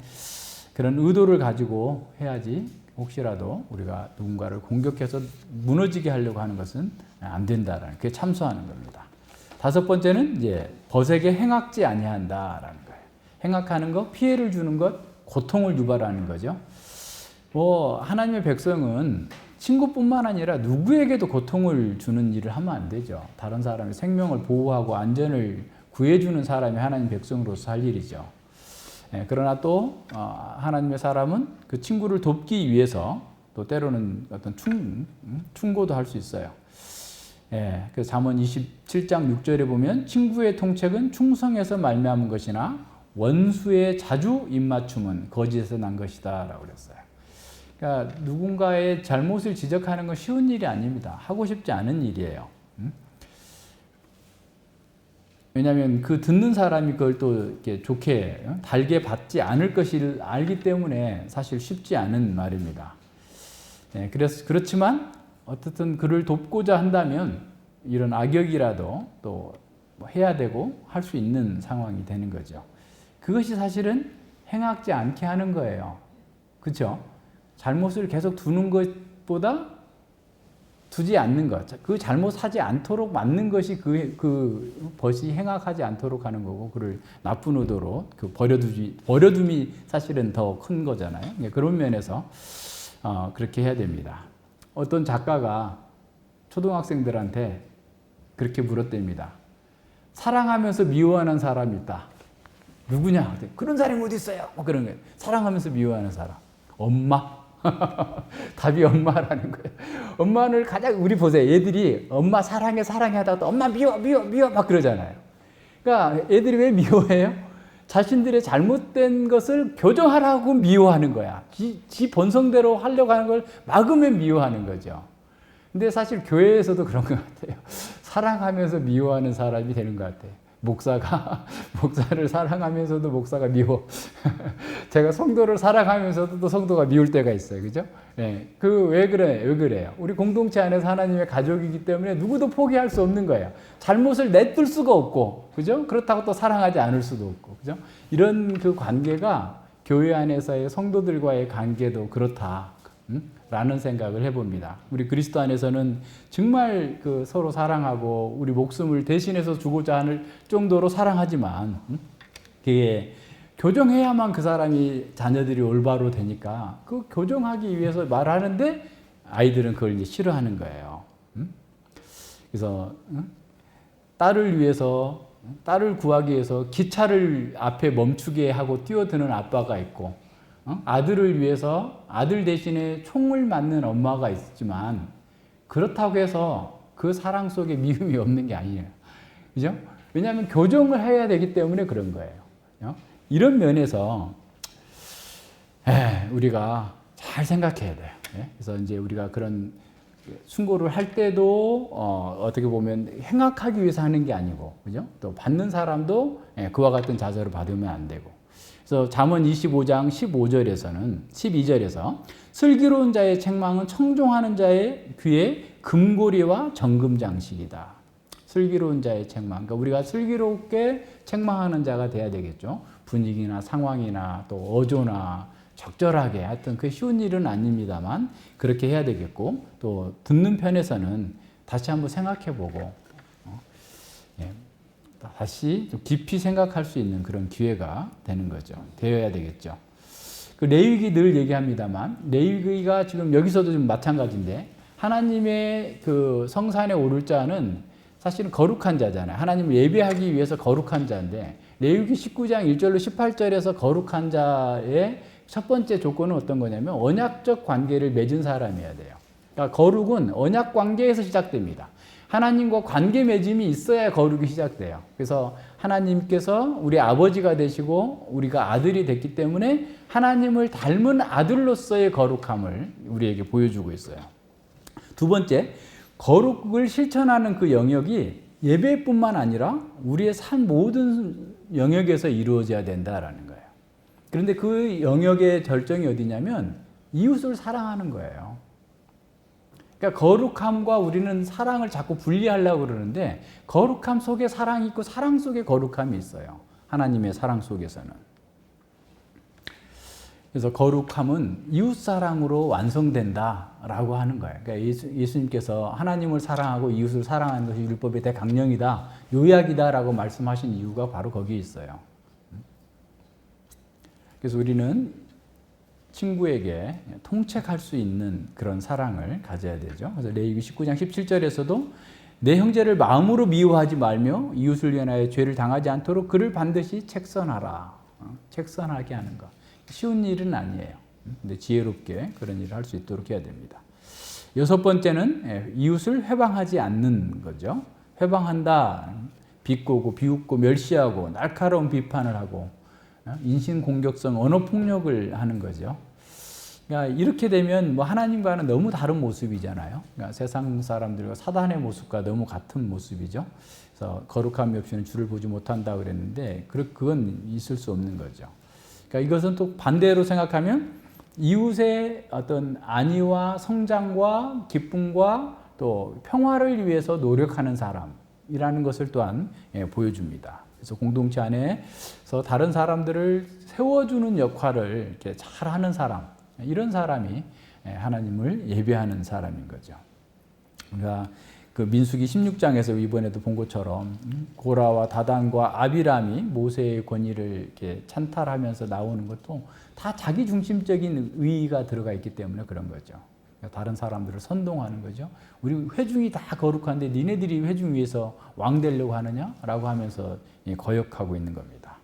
그런 의도를 가지고 해야지, 혹시라도 우리가 누군가를 공격해서 무너지게 하려고 하는 것은 안 된다라는, 그게 참소하는 겁니다. 다섯 번째는 이제 벗에게 행악지 아니한다라는 거예요. 행악하는 것, 피해를 주는 것, 고통을 유발하는 거죠. 하나님의 백성은 친구뿐만 아니라 누구에게도 고통을 주는 일을 하면 안 되죠. 다른 사람의 생명을 보호하고 안전을 구해주는 사람이 하나님 백성으로서 할 일이죠. 그러나 또 하나님의 사람은 그 친구를 돕기 위해서 또 때로는 어떤 충고도 할 수 있어요. 그래서 잠언 27장 6절에 보면 친구의 통책은 충성에서 말미암은 것이나 원수의 자주 입맞춤은 거짓에서 난 것이다 라고 그랬어요. 그러니까 누군가의 잘못을 지적하는 건 쉬운 일이 아닙니다. 하고 싶지 않은 일이에요. 왜냐하면 그 듣는 사람이 그걸 또 이렇게 좋게 달게 받지 않을 것을 알기 때문에 사실 쉽지 않은 말입니다. 그렇지만 어쨌든 그를 돕고자 한다면 이런 악역이라도 또 해야 되고 할 수 있는 상황이 되는 거죠. 그것이 사실은 행하지 않게 하는 거예요. 그렇죠? 잘못을 계속 두는 것보다 두지 않는 것, 그 잘못하지 않도록 막는 것이 그 벗이 행악하지 않도록 하는 거고, 그를 나쁜 의도로 그 버려둠이 사실은 더 큰 거잖아요. 그런 면에서 그렇게 해야 됩니다. 어떤 작가가 초등학생들한테 그렇게 물었답니다. 사랑하면서 미워하는 사람이 있다. 누구냐? 그런 사람이 어디 있어요? 뭐 그런 거예요. 사랑하면서 미워하는 사람. 엄마. 답이 엄마라는 거예요. 엄마를 가장, 우리 보세요. 애들이 엄마 사랑해 하다가 또 엄마 미워 막 그러잖아요. 그러니까 애들이 왜 미워해요? 자신들의 잘못된 것을 교정하라고 미워하는 거야. 지 본성대로 하려고 하는 걸 막으면 미워하는 거죠. 근데 사실 교회에서도 그런 것 같아요. 사랑하면서 미워하는 사람이 되는 것 같아요. 목사를 사랑하면서도 목사가 미워. 제가 성도를 사랑하면서도 또 성도가 미울 때가 있어요. 그죠? 왜 그래요? 우리 공동체 안에서 하나님의 가족이기 때문에 누구도 포기할 수 없는 거예요. 잘못을 내둘 수가 없고, 그죠? 그렇다고 또 사랑하지 않을 수도 없고, 그죠? 이런 그 관계가 교회 안에서의 성도들과의 관계도 그렇다. 라는 생각을 해봅니다. 우리 그리스도 안에서는 정말 그 서로 사랑하고 우리 목숨을 대신해서 주고자 하는 정도로 사랑하지만 그게 교정해야만 그 사람이 자녀들이 올바로 되니까 그 교정하기 위해서 말하는데 아이들은 그걸 이제 싫어하는 거예요. 그래서 딸을 구하기 위해서 기차를 앞에 멈추게 하고 뛰어드는 아빠가 있고, 아들을 위해서 아들 대신에 총을 맞는 엄마가 있지만 그렇다고 해서 그 사랑 속에 미움이 없는 게 아니에요. 그죠? 왜냐하면 교정을 해야 되기 때문에 그런 거예요. 이런 면에서 우리가 잘 생각해야 돼요. 그래서 이제 우리가 그런 순고를 할 때도 어떻게 보면 행악하기 위해서 하는 게 아니고, 그죠? 또 받는 사람도 그와 같은 자세로 받으면 안 되고. 그래서 잠언 25장 12절에서 슬기로운 자의 책망은 청종하는 자의 귀에 금고리와 정금장식이다. 슬기로운 자의 책망. 그러니까 우리가 슬기롭게 책망하는 자가 돼야 되겠죠. 분위기나 상황이나 또 어조나 적절하게, 하여튼 그게 쉬운 일은 아닙니다만 그렇게 해야 되겠고, 또 듣는 편에서는 다시 한번 생각해보고 다시 좀 깊이 생각할 수 있는 그런 기회가 되는 거죠. 되어야 되겠죠. 그 레위기 늘 얘기합니다만, 레위기가 지금 여기서도 좀 마찬가지인데, 하나님의 그 성산에 오를 자는 사실은 거룩한 자잖아요. 하나님을 예배하기 위해서 거룩한 자인데, 레위기 19장 1절로 18절에서 거룩한 자의 첫 번째 조건은 어떤 거냐면 언약적 관계를 맺은 사람이어야 돼요. 그러니까 거룩은 언약 관계에서 시작됩니다. 하나님과 관계 맺음이 있어야 거룩이 시작돼요. 그래서 하나님께서 우리 아버지가 되시고 우리가 아들이 됐기 때문에 하나님을 닮은 아들로서의 거룩함을 우리에게 보여주고 있어요. 두 번째, 거룩을 실천하는 그 영역이 예배뿐만 아니라 우리의 삶 모든 영역에서 이루어져야 된다라는 거예요. 그런데 그 영역의 절정이 어디냐면 이웃을 사랑하는 거예요. 그러니까 거룩함과 우리는 사랑을 자꾸 분리하려고 그러는데, 거룩함 속에 사랑이 있고 사랑 속에 거룩함이 있어요. 하나님의 사랑 속에서는. 그래서 거룩함은 이웃사랑으로 완성된다라고 하는 거예요. 그러니까 예수님께서 하나님을 사랑하고 이웃을 사랑하는 것이 율법의 대강령이다, 요약이다라고 말씀하신 이유가 바로 거기에 있어요. 그래서 우리는 친구에게 통책할 수 있는 그런 사랑을 가져야 되죠. 그래서 레위기 19장 17절에서도 내 형제를 마음으로 미워하지 말며 이웃을 위하여 죄를 당하지 않도록 그를 반드시 책선하라. 책선하게 하는 것. 쉬운 일은 아니에요. 근데 지혜롭게 그런 일을 할 수 있도록 해야 됩니다. 여섯 번째는 이웃을 회방하지 않는 거죠. 회방한다. 비꼬고 비웃고 멸시하고 날카로운 비판을 하고 인신공격성 언어폭력을 하는 거죠. 그러니까 이렇게 되면 뭐 하나님과는 너무 다른 모습이잖아요. 그러니까 세상 사람들과 사단의 모습과 너무 같은 모습이죠. 그래서 거룩함이 없이는 주를 보지 못한다 그랬는데 그건 있을 수 없는 거죠. 그러니까 이것은 또 반대로 생각하면 이웃의 어떤 안위와 성장과 기쁨과 또 평화를 위해서 노력하는 사람이라는 것을 또한 보여줍니다. 그래서 공동체 안에서 다른 사람들을 세워주는 역할을 이렇게 잘하는 사람, 이런 사람이 하나님을 예배하는 사람인 거죠. 그러니까 그 민수기 16장에서 이번에도 본 것처럼 고라와 다단과 아비람이 모세의 권위를 이렇게 찬탈하면서 나오는 것도 다 자기 중심적인 의의가 들어가 있기 때문에 그런 거죠. 그러니까 다른 사람들을 선동하는 거죠. 우리 회중이 다 거룩한데 니네들이 회중 위에서 왕 되려고 하느냐라고 하면서 거역하고 있는 겁니다.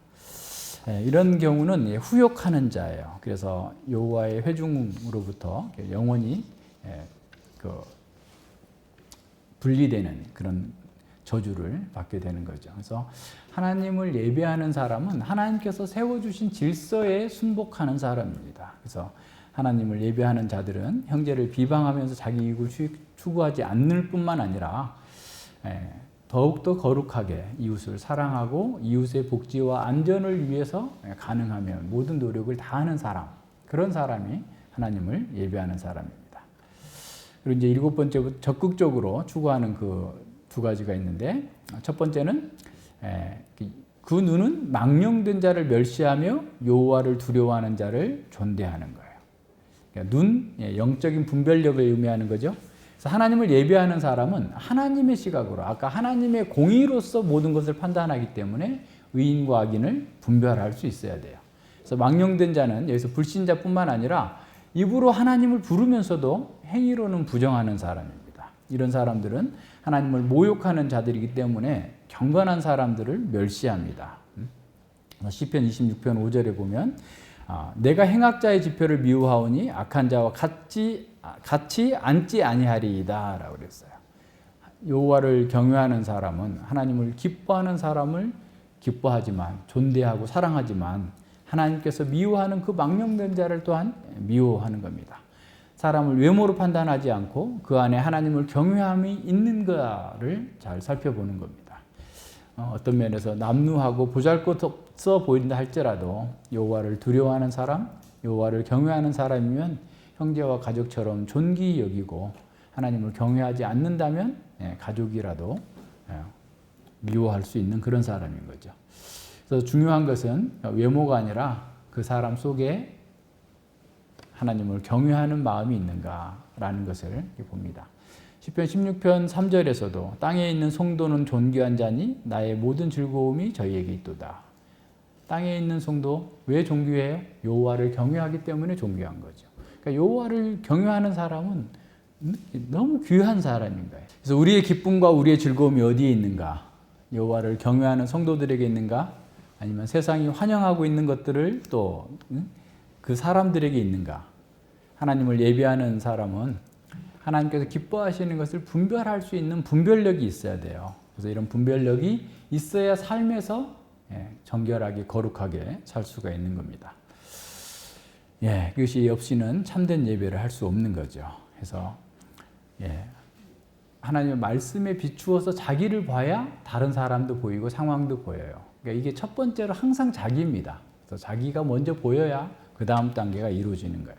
이런 경우는 후욕하는 자예요. 그래서 여호와의 회중으로부터 영원히 분리되는 그런 저주를 받게 되는 거죠. 그래서 하나님을 예배하는 사람은 하나님께서 세워주신 질서에 순복하는 사람입니다. 그래서 하나님을 예배하는 자들은 형제를 비방하면서 자기 이익을 추구하지 않을 뿐만 아니라 더욱더 거룩하게 이웃을 사랑하고 이웃의 복지와 안전을 위해서 가능하면 모든 노력을 다하는 사람, 그런 사람이 하나님을 예배하는 사람입니다. 그리고 이제 7번째부터 적극적으로 추구하는 그 두 가지가 있는데, 첫 번째는 그 눈은 망령된 자를 멸시하며 여호와를 두려워하는 자를 존대하는 거예요. 그러니까 눈, 영적인 분별력을 의미하는 거죠. 그래서 하나님을 예배하는 사람은 하나님의 시각으로, 아까 하나님의 공의로서 모든 것을 판단하기 때문에 의인과 악인을 분별할 수 있어야 돼요. 그래서 망령된 자는 여기서 불신자뿐만 아니라 입으로 하나님을 부르면서도 행위로는 부정하는 사람입니다. 이런 사람들은 하나님을 모욕하는 자들이기 때문에 경건한 사람들을 멸시합니다. 시편 26편 5절에 보면 내가 행악자의 지표를 미워하오니 악한 자와 같이 앉지 아니하리이다 라고 그랬어요. 여호와를 경외하는 사람은 하나님을 기뻐하는 사람을 기뻐하지만 존대하고 사랑하지만 하나님께서 미워하는 그 망령된 자를 또한 미워하는 겁니다. 사람을 외모로 판단하지 않고 그 안에 하나님을 경외함이 있는가를 잘 살펴보는 겁니다. 어떤 면에서 남루하고 보잘것없어 보인다 할지라도 여호와를 두려워하는 사람, 여호와를 경외하는 사람이면 형제와 가족처럼 존귀히 여기고, 하나님을 경외하지 않는다면 가족이라도 미워할 수 있는 그런 사람인 거죠. 그래서 중요한 것은 외모가 아니라 그 사람 속에 하나님을 경외하는 마음이 있는가라는 것을 봅니다. 시편 16편 3절에서도 땅에 있는 성도는 존귀한 자니 나의 모든 즐거움이 저희에게 있도다. 땅에 있는 성도 왜 존귀해요? 여호와를 경외하기 때문에 존귀한 거죠. 그러니까 여호와를 경외하는 사람은 너무 귀한 사람인 거예요. 그래서 우리의 기쁨과 우리의 즐거움이 어디에 있는가? 여호와를 경외하는 성도들에게 있는가? 아니면 세상이 환영하고 있는 것들을 또 그 사람들에게 있는가? 하나님을 예배하는 사람은 하나님께서 기뻐하시는 것을 분별할 수 있는 분별력이 있어야 돼요. 그래서 이런 분별력이 있어야 삶에서 정결하게 거룩하게 살 수가 있는 겁니다. 그것이 없이는 참된 예배를 할 수 없는 거죠. 그래서 하나님의 말씀에 비추어서 자기를 봐야 다른 사람도 보이고 상황도 보여요. 그러니까 이게 첫 번째로 항상 자기입니다. 그래서 자기가 먼저 보여야 그 다음 단계가 이루어지는 거예요.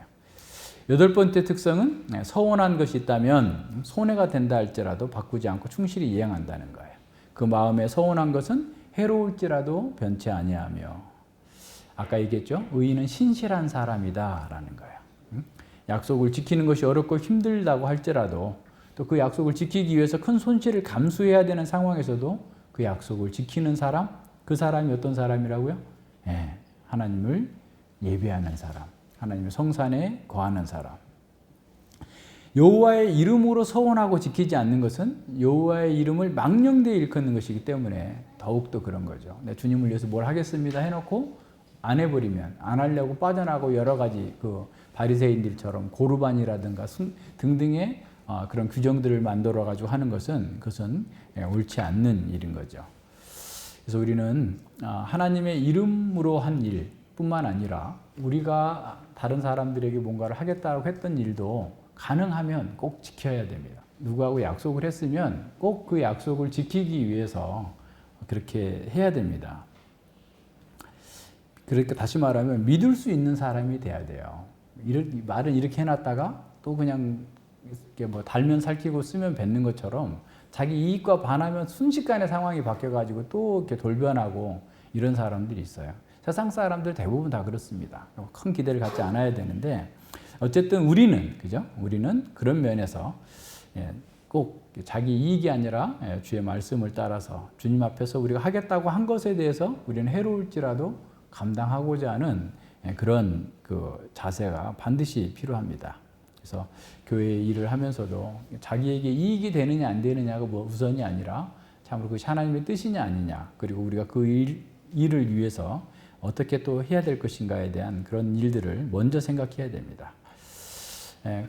8번째 특성은 서운한 것이 있다면 손해가 된다 할지라도 바꾸지 않고 충실히 이행한다는 거예요. 그 마음에 서운한 것은 해로울지라도 변치 아니하며, 아까 얘기했죠. 의인은 신실한 사람이다라는 거예요. 약속을 지키는 것이 어렵고 힘들다고 할지라도 또 그 약속을 지키기 위해서 큰 손실을 감수해야 되는 상황에서도 그 약속을 지키는 사람, 그 사람이 어떤 사람이라고요? 하나님을 예배하는 사람, 하나님의 성산에 거하는 사람. 여호와의 이름으로 서원하고 지키지 않는 것은 여호와의 이름을 망령되이 일컫는 것이기 때문에 더욱더 그런 거죠. 주님을 위해서 뭘 하겠습니다 해놓고 안 해버리면, 안 하려고 빠져나가고 여러 가지 그 바리새인들처럼 고르반이라든가 등등의 그런 규정들을 만들어가지고 하는 것은 그것은 옳지 않는 일인 거죠. 그래서 우리는 하나님의 이름으로 한 일뿐만 아니라 우리가 다른 사람들에게 뭔가를 하겠다고 했던 일도 가능하면 꼭 지켜야 됩니다. 누구하고 약속을 했으면 꼭 그 약속을 지키기 위해서 그렇게 해야 됩니다. 그러니까 다시 말하면 믿을 수 있는 사람이 돼야 돼요. 말은 이렇게 해놨다가 또 그냥 이렇게 뭐 달면 살키고 쓰면 뱉는 것처럼 자기 이익과 반하면 순식간에 상황이 바뀌어가지고 또 이렇게 돌변하고 이런 사람들이 있어요. 세상 사람들 대부분 다 그렇습니다. 큰 기대를 갖지 않아야 되는데 어쨌든 우리는 그죠? 우리는 그런 면에서 꼭 자기 이익이 아니라 주의 말씀을 따라서 주님 앞에서 우리가 하겠다고 한 것에 대해서 우리는 해로울지라도 감당하고자 하는 그런 그 자세가 반드시 필요합니다. 그래서 교회 일을 하면서도 자기에게 이익이 되느냐 안 되느냐가 뭐 우선이 아니라 참으로 그것이 하나님의 뜻이냐 아니냐, 그리고 우리가 그 일을 위해서 어떻게 또 해야 될 것인가에 대한 그런 일들을 먼저 생각해야 됩니다.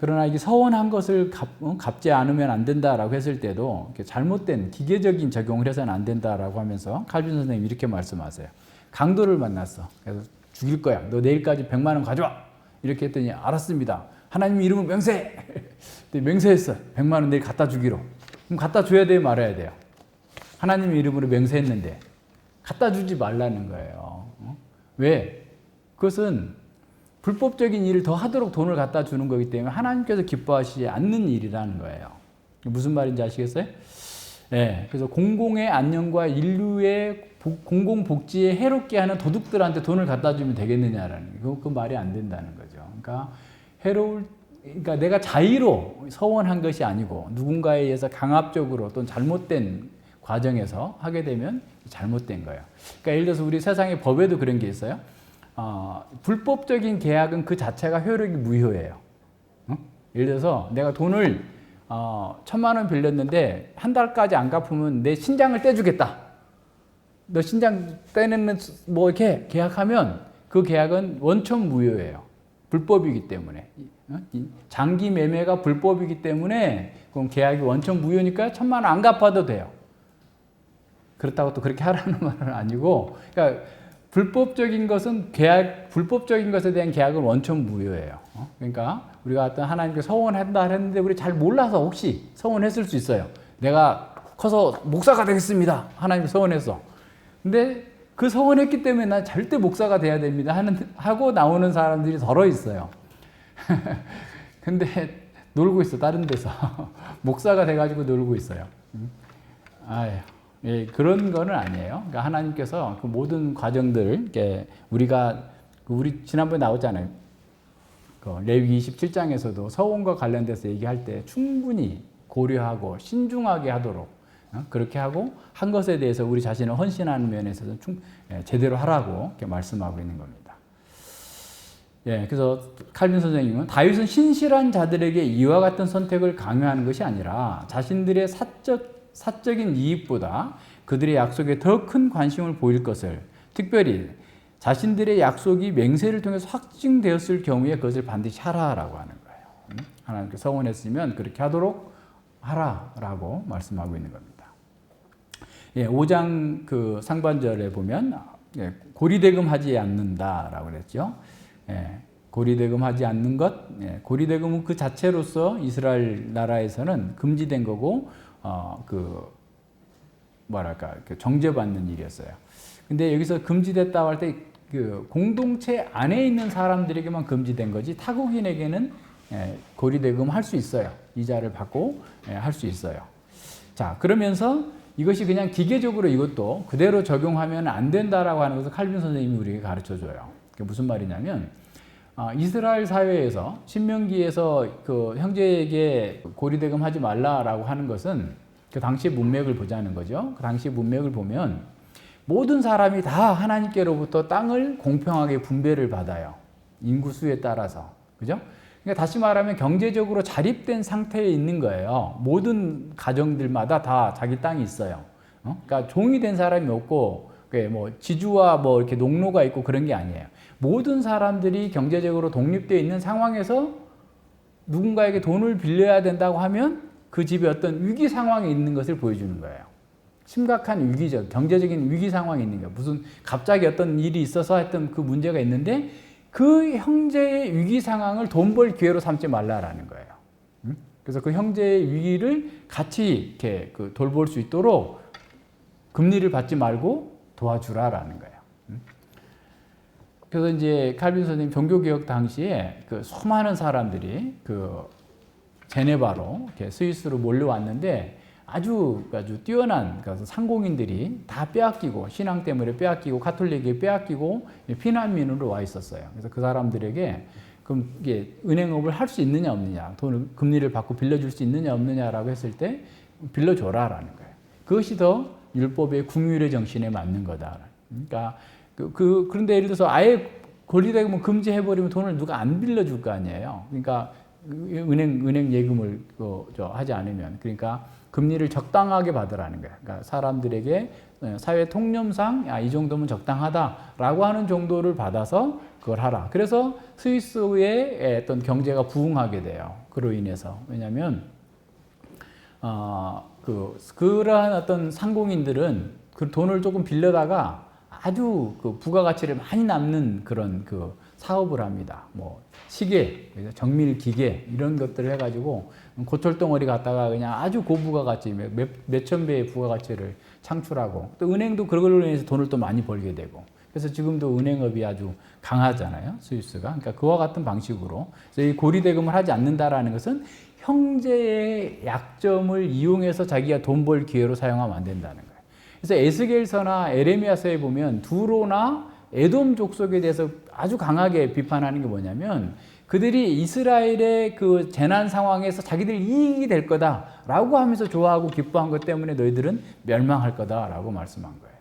그러나 이게 서원한 것을 갚지 않으면 안 된다라고 했을 때도 잘못된 기계적인 적용을 해서는 안 된다라고 하면서 칼빈 선생님이 이렇게 말씀하세요. 강도를 만났어. 그래서 죽일 거야. 너 내일까지 100만 원 가져와. 이렇게 했더니 알았습니다. 하나님 이름은 맹세해. 맹세했어. 100만 원 내일 갖다 주기로. 그럼 갖다 줘야 돼요, 말아야 돼요? 하나님 이름으로 맹세했는데 갖다 주지 말라는 거예요. 왜? 그것은 불법적인 일을 더 하도록 돈을 갖다 주는 거기 때문에 하나님께서 기뻐하시지 않는 일이라는 거예요. 무슨 말인지 아시겠어요? 네, 그래서 공공의 안녕과 인류의 공공복지에 해롭게 하는 도둑들한테 돈을 갖다 주면 되겠느냐라는 그 말이 안 된다는 거죠. 그러니까 내가 자의로 서원한 것이 아니고 누군가에 의해서 강압적으로 또는 잘못된 과정에서 하게 되면 잘못된 거예요. 그러니까 예를 들어서 우리 세상의 법에도 그런 게 있어요. 불법적인 계약은 그 자체가 효력이 무효예요. 예를 들어서 내가 돈을 1,000만 원 빌렸는데 한 달까지 안 갚으면 내 신장을 떼주겠다. 너 신장 떼는 뭐 이렇게 계약하면 그 계약은 원천 무효예요. 불법이기 때문에. 장기 매매가 불법이기 때문에 그럼 계약이 원천 무효니까 1,000만 원 안 갚아도 돼요. 그렇다고 또 그렇게 하라는 말은 아니고, 그러니까 불법적인 것은 불법적인 것에 대한 계약은 원천 무효예요. 그러니까 우리가 어떤 하나님께 서원한다 했는데 우리 잘 몰라서 혹시 서원했을 수 있어요. 내가 커서 목사가 되겠습니다. 하나님 서원했어. 근데 그 서원했기 때문에 난 절대 목사가 돼야 됩니다. 하고 나오는 사람들이 덜어 있어요. 근데 놀고 있어, 다른 데서. 목사가 돼가지고 놀고 있어요. 아유. 예, 그런 거는 아니에요. 그러니까 하나님께서 그 모든 과정들, 우리 지난번에 나왔잖아요. 레위기 27장에서도 서원과 관련돼서 얘기할 때 충분히 고려하고 신중하게 하도록 그렇게 하고 한 것에 대해서 우리 자신을 헌신하는 면에 있어서 제대로 하라고 이렇게 말씀하고 있는 겁니다. 예, 그래서 칼빈 선생님은 다윗은 신실한 자들에게 이와 같은 선택을 강요하는 것이 아니라 자신들의 사적인 이익보다 그들의 약속에 더 큰 관심을 보일 것을, 특별히 자신들의 약속이 맹세를 통해서 확증되었을 경우에 그것을 반드시 하라라고 하는 거예요. 하나님께 서원했으면 그렇게 하도록 하라라고 말씀하고 있는 겁니다. 예, 5장 그 상반절에 보면 고리대금하지 않는다라고 그랬죠. 고리대금하지 않는 것, 고리대금은 그 자체로서 이스라엘 나라에서는 금지된 거고 정죄받는 일이었어요. 근데 여기서 금지됐다고 할 때 그 공동체 안에 있는 사람들에게만 금지된 거지 타국인에게는 고리대금 할 수 있어요. 이자를 받고 할 수 있어요. 자, 그러면서 이것이 그냥 기계적으로 이것도 그대로 적용하면 안 된다라고 하는 것을 칼빈 선생님이 우리에게 가르쳐 줘요. 그게 무슨 말이냐면 이스라엘 사회에서 신명기에서 그 형제에게 고리대금 하지 말라라고 하는 것은 그 당시 문맥을 보자는 거죠. 그 당시 문맥을 보면 모든 사람이 다 하나님께로부터 땅을 공평하게 분배를 받아요. 인구수에 따라서. 그죠? 그러니까 다시 말하면 경제적으로 자립된 상태에 있는 거예요. 모든 가정들마다 다 자기 땅이 있어요. 그러니까 종이 된 사람이 없고, 뭐 지주와 뭐 이렇게 농노가 있고 그런 게 아니에요. 모든 사람들이 경제적으로 독립되어 있는 상황에서 누군가에게 돈을 빌려야 된다고 하면 그 집에 어떤 위기 상황에 있는 것을 보여주는 거예요. 심각한 경제적인 위기 상황이 있는 거예요. 무슨 갑자기 어떤 일이 있어서 했던 그 문제가 있는데 그 형제의 위기 상황을 돈 벌 기회로 삼지 말라라는 거예요. 그래서 그 형제의 위기를 같이 이렇게 그 돌볼 수 있도록 금리를 받지 말고 도와주라라는 거예요. 그래서 이제 칼빈 선생님 종교개혁 당시에 그 수많은 사람들이 그 제네바로 이렇게 스위스로 몰려왔는데 아주 뛰어난 상공인들이 다 빼앗기고 신앙 때문에 빼앗기고 가톨릭에 빼앗기고 피난민으로 와 있었어요. 그래서 그 사람들에게 그럼 이게 은행업을 할 수 있느냐 없느냐, 돈을 금리를 받고 빌려줄 수 있느냐 없느냐라고 했을 때 빌려줘라라는 거예요. 그것이 더 율법의 궁율의 정신에 맞는 거다. 그러니까 그런데 예를 들어서 아예 권리대금을 금지해버리면 돈을 누가 안 빌려줄 거 아니에요. 그러니까 은행 예금을 하지 않으면, 그러니까 금리를 적당하게 받으라는 거예요. 그러니까 사람들에게 사회 통념상 이 정도면 적당하다라고 하는 정도를 받아서 그걸 하라. 그래서 스위스의 어떤 경제가 부흥하게 돼요. 그로 인해서. 왜냐하면 그러한 어떤 상공인들은 그 돈을 조금 빌려다가 아주 그 부가가치를 많이 남는 그런 그 사업을 합니다. 뭐 시계, 정밀 기계 이런 것들을 해가지고 고철덩어리 갖다가 그냥 아주 고부가가치 몇천 배의 부가가치를 창출하고, 또 은행도 그걸로 인해서 돈을 또 많이 벌게 되고, 그래서 지금도 은행업이 아주 강하잖아요, 스위스가. 그러니까 그와 같은 방식으로, 그래서 이 고리대금을 하지 않는다라는 것은 형제의 약점을 이용해서 자기가 돈 벌 기회로 사용하면 안 된다는 거예요. 그래서 에스겔서나 에레미야서에 보면 두로나 에돔 족속에 대해서 아주 강하게 비판하는 게 뭐냐면, 그들이 이스라엘의 그 재난 상황에서 자기들 이익이 될 거다라고 하면서 좋아하고 기뻐한 것 때문에 너희들은 멸망할 거다라고 말씀한 거예요.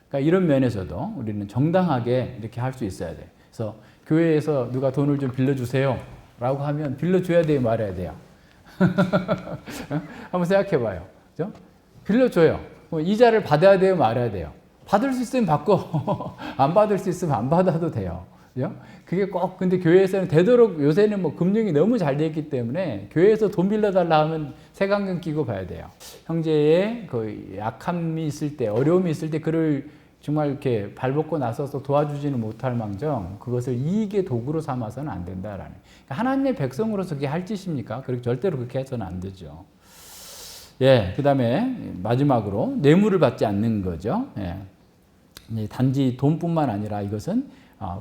그러니까 이런 면에서도 우리는 정당하게 이렇게 할 수 있어야 돼. 그래서 교회에서 누가 돈을 좀 빌려주세요 라고 하면 빌려줘야 돼요, 말해야 돼요? 한번 생각해 봐요. 그죠? 빌려줘요. 이자를 받아야 돼요, 말아야 돼요? 받을 수 있으면 받고 안 받을 수 있으면 안 받아도 돼요. 그죠? 그게 꼭, 근데 교회에서는 되도록, 요새는 뭐 금융이 너무 잘 돼 있기 때문에 교회에서 돈 빌려달라 하면 색안경 끼고 봐야 돼요. 형제의 그 약함이 있을 때, 어려움이 있을 때 그를 정말 이렇게 발벗고 나서서 도와주지는 못할 망정 그것을 이익의 도구로 삼아서는 안 된다라는. 그러니까 하나님의 백성으로서 그게 할 짓입니까? 절대로 그렇게 해서는 안 되죠. 예, 그 다음에 마지막으로 뇌물을 받지 않는 거죠. 예. 단지 돈뿐만 아니라 이것은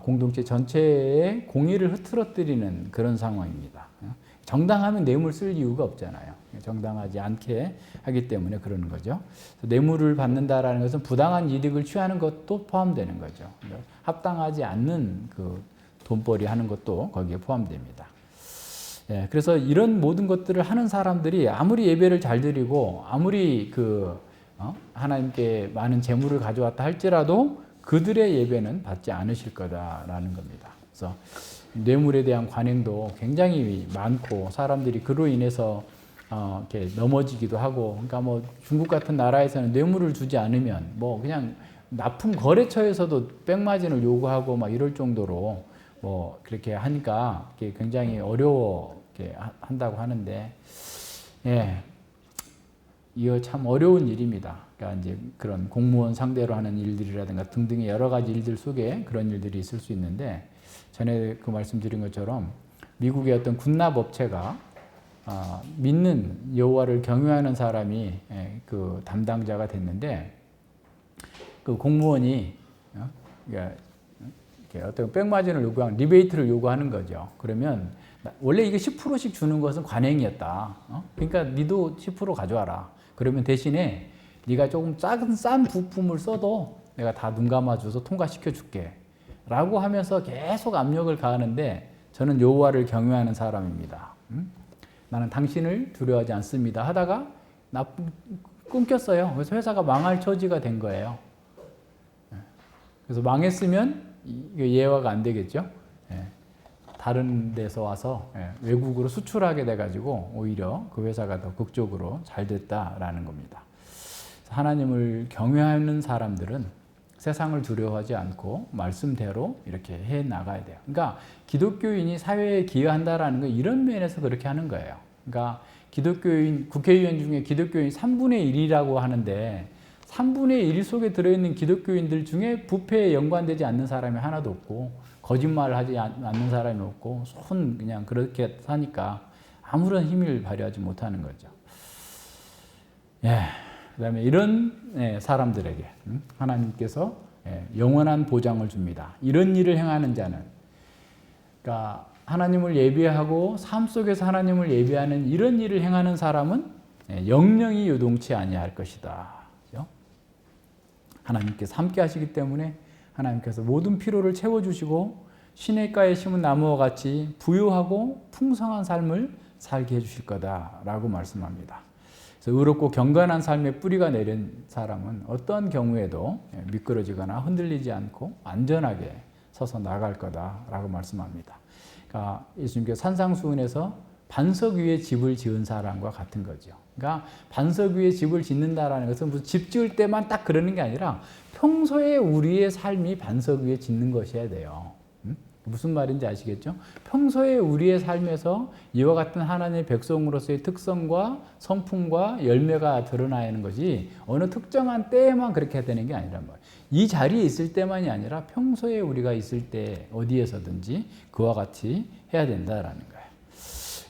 공동체 전체의 공의를 흐트러뜨리는 그런 상황입니다. 정당하면 뇌물 쓸 이유가 없잖아요. 정당하지 않게 하기 때문에 그러는 거죠. 뇌물을 받는다라는 것은 부당한 이득을 취하는 것도 포함되는 거죠. 합당하지 않는 그 돈벌이 하는 것도 거기에 포함됩니다. 예, 그래서 이런 모든 것들을 하는 사람들이 아무리 예배를 잘 드리고 아무리 하나님께 많은 재물을 가져왔다 할지라도 그들의 예배는 받지 않으실 거다라는 겁니다. 그래서 뇌물에 대한 관행도 굉장히 많고, 사람들이 그로 인해서 이렇게 넘어지기도 하고, 그러니까 뭐 중국 같은 나라에서는 뇌물을 주지 않으면 뭐 그냥 납품 거래처에서도 백마진을 요구하고 막 이럴 정도로 뭐 그렇게 하니까 굉장히 어려워 한다고 하는데, 예, 이거 참 어려운 일입니다. 그러니까 이제 그런 공무원 상대로 하는 일들이라든가 등등의 여러 가지 일들 속에 그런 일들이 있을 수 있는데, 전에 그 말씀드린 것처럼 미국의 어떤 군납 업체가 믿는 여호와를 경외하는 사람이 그 담당자가 됐는데, 그 공무원이 어떤 백마진을 요구하는, 리베이트를 요구하는 거죠. 그러면 원래 이게 10%씩 주는 것은 관행이었다. 그러니까 니도 10% 가져와라. 그러면 대신에 네가 조금 싼 부품을 써도 내가 다 눈 감아줘서 통과시켜 줄게 라고 하면서 계속 압력을 가하는데, 저는 여호와를 경외하는 사람입니다. 나는 당신을 두려워하지 않습니다 하다가 끊겼어요. 그래서 회사가 망할 처지가 된 거예요. 그래서 망했으면 예화가 안 되겠죠. 다른 데서 와서 외국으로 수출하게 돼가지고 오히려 그 회사가 더 극적으로 잘 됐다라는 겁니다. 하나님을 경외하는 사람들은 세상을 두려워하지 않고 말씀대로 이렇게 해 나가야 돼요. 그러니까 기독교인이 사회에 기여한다라는 건 이런 면에서 그렇게 하는 거예요. 그러니까 국회의원 중에 기독교인 3분의 1이라고 하는데, 3분의 1 속에 들어있는 기독교인들 중에 부패에 연관되지 않는 사람이 하나도 없고, 거짓말을 하지 않는 사람이 없고, 그냥 그렇게 사니까 아무런 힘을 발휘하지 못하는 거죠. 예, 그다음에 이런 사람들에게 하나님께서 영원한 보장을 줍니다. 이런 일을 행하는 자는, 그러니까 하나님을 예배하고 삶 속에서 하나님을 예배하는 이런 일을 행하는 사람은 영영이 요동치 아니할 것이다. 그렇죠? 하나님께서 함께 하시기 때문에 하나님께서 모든 피로를 채워주시고 시냇가에 심은 나무와 같이 부유하고 풍성한 삶을 살게 해주실 거다라고 말씀합니다. 그래서 의롭고 경건한 삶의 뿌리가 내린 사람은 어떠한 경우에도 미끄러지거나 흔들리지 않고 안전하게 서서 나갈 거다라고 말씀합니다. 그러니까 예수님께서 산상수훈에서 반석 위에 집을 지은 사람과 같은 거죠. 그러니까 반석 위에 집을 짓는다라는 것은 무슨 집 지을 때만 딱 그러는 게 아니라 평소에 우리의 삶이 반석 위에 짓는 것이어야 돼요. 무슨 말인지 아시겠죠? 평소에 우리의 삶에서 이와 같은 하나님의 백성으로서의 특성과 성품과 열매가 드러나야 하는 것이 어느 특정한 때에만 그렇게 되는 게 아니란 말이에요. 이 자리에 있을 때만이 아니라 평소에 우리가 있을 때 어디에서든지 그와 같이 해야 된다라는 거예요.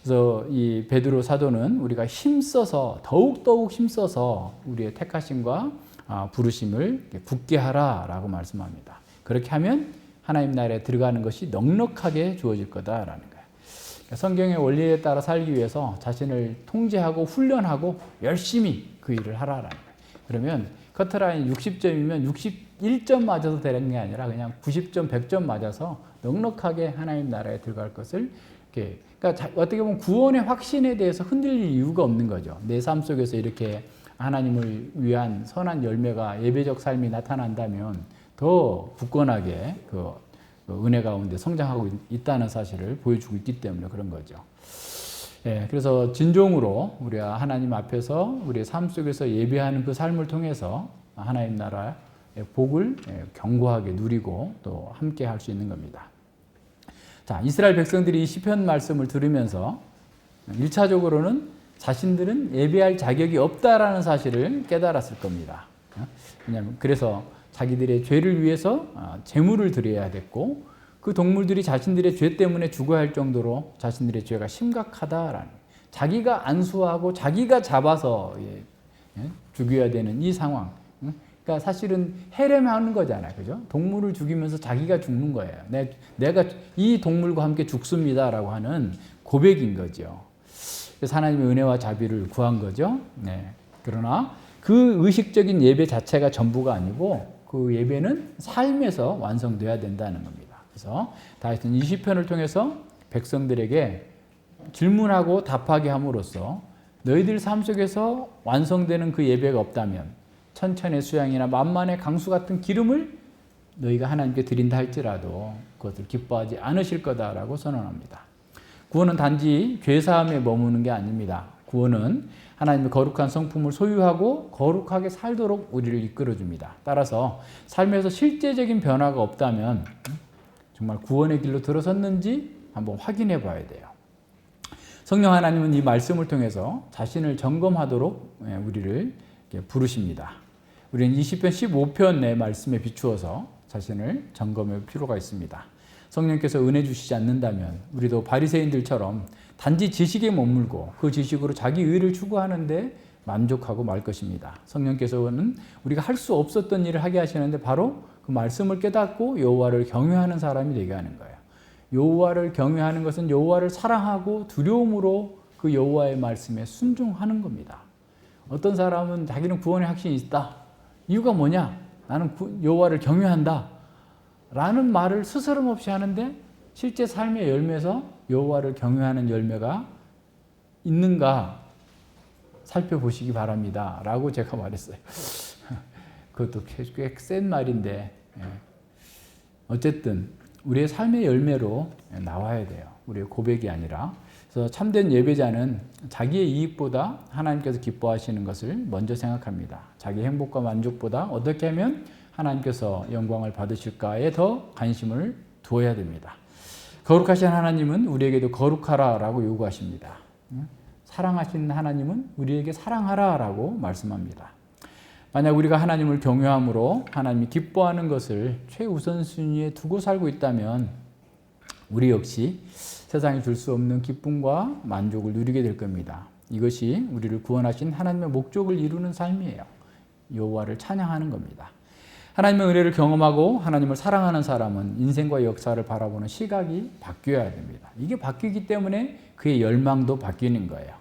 그래서 이 베드로 사도는 우리가 힘써서 더욱 힘써서 우리의 택하심과 부르심을 굳게 하라라고 말씀합니다. 그렇게 하면 하나님 나라에 들어가는 것이 넉넉하게 주어질 거다라는 거예요. 성경의 원리에 따라 살기 위해서 자신을 통제하고 훈련하고 열심히 그 일을 하라라는 거예요. 그러면 커트라인 60점이면 61점 맞아서 되는 게 아니라 그냥 90점, 100점 맞아서 넉넉하게 하나님 나라에 들어갈 것을 이렇게, 그러니까 어떻게 보면 구원의 확신에 대해서 흔들릴 이유가 없는 거죠. 내 삶 속에서 이렇게 하나님을 위한 선한 열매가 예배적 삶이 나타난다면 더 굳건하게 그 은혜 가운데 성장하고 있다는 사실을 보여주고 있기 때문에 그런 거죠. 예, 그래서 진정으로 우리가 하나님 앞에서 우리의 삶 속에서 예배하는 그 삶을 통해서 하나님 나라의 복을 견고하게 누리고 또 함께 할 수 있는 겁니다. 자, 이스라엘 백성들이 이 시편 말씀을 들으면서 1차적으로는 자신들은 예배할 자격이 없다라는 사실을 깨달았을 겁니다. 왜냐하면 그래서 자기들의 죄를 위해서 제물을 드려야 됐고 그 동물들이 자신들의 죄 때문에 죽어야 할 정도로 자신들의 죄가 심각하다라는, 자기가 안수하고 자기가 잡아서 죽여야 되는 이 상황. 그러니까 사실은 해렘하는 거잖아요. 그죠? 동물을 죽이면서 자기가 죽는 거예요. 내가 이 동물과 함께 죽습니다라고 하는 고백인 거죠. 그래서 하나님의 은혜와 자비를 구한 거죠. 네. 그러나 그 의식적인 예배 자체가 전부가 아니고 그 예배는 삶에서 완성돼야 된다는 겁니다. 그래서 다윗은 이 시편을 통해서 백성들에게 질문하고 답하게 함으로써 너희들 삶 속에서 완성되는 그 예배가 없다면 천천의 수양이나 만만의 강수 같은 기름을 너희가 하나님께 드린다 할지라도 그것을 기뻐하지 않으실 거다라고 선언합니다. 구원은 단지 죄사함에 머무는 게 아닙니다. 구원은 하나님의 거룩한 성품을 소유하고 거룩하게 살도록 우리를 이끌어줍니다. 따라서 삶에서 실제적인 변화가 없다면 정말 구원의 길로 들어섰는지 한번 확인해 봐야 돼요. 성령 하나님은 이 말씀을 통해서 자신을 점검하도록 우리를 부르십니다. 우리는 이 시편 15편의 말씀에 비추어서 자신을 점검할 필요가 있습니다. 성령께서 은혜 주시지 않는다면 우리도 바리새인들처럼 단지 지식에 머물고 그 지식으로 자기 의를 추구하는데 만족하고 말 것입니다. 성령께서는 우리가 할 수 없었던 일을 하게 하시는데 바로 그 말씀을 깨닫고 여호와를 경외하는 사람이 되게 하는 거예요. 여호와를 경외하는 것은 여호와를 사랑하고 두려움으로 그 여호와의 말씀에 순종하는 겁니다. 어떤 사람은 자기는 구원의 확신이 있다. 이유가 뭐냐? 나는 여호와를 경외한다. 라는 말을 스스럼 없이 하는데 실제 삶의 열매에서 여호와를 경외하는 열매가 있는가 살펴보시기 바랍니다. 라고 제가 말했어요. 그것도 꽤 센 말인데 어쨌든 우리의 삶의 열매로 나와야 돼요. 우리의 고백이 아니라. 그래서 참된 예배자는 자기의 이익보다 하나님께서 기뻐하시는 것을 먼저 생각합니다. 자기 행복과 만족보다 어떻게 하면 하나님께서 영광을 받으실까에 더 관심을 두어야 됩니다. 거룩하신 하나님은 우리에게도 거룩하라라고 요구하십니다. 사랑하시는 하나님은 우리에게 사랑하라라고 말씀합니다. 만약 우리가 하나님을 경외함으로 하나님이 기뻐하는 것을 최우선순위에 두고 살고 있다면 우리 역시 세상이 줄 수 없는 기쁨과 만족을 누리게 될 겁니다. 이것이 우리를 구원하신 하나님의 목적을 이루는 삶이에요. 여호와를 찬양하는 겁니다. 하나님의 은혜를 경험하고 하나님을 사랑하는 사람은 인생과 역사를 바라보는 시각이 바뀌어야 됩니다. 이게 바뀌기 때문에 그의 열망도 바뀌는 거예요.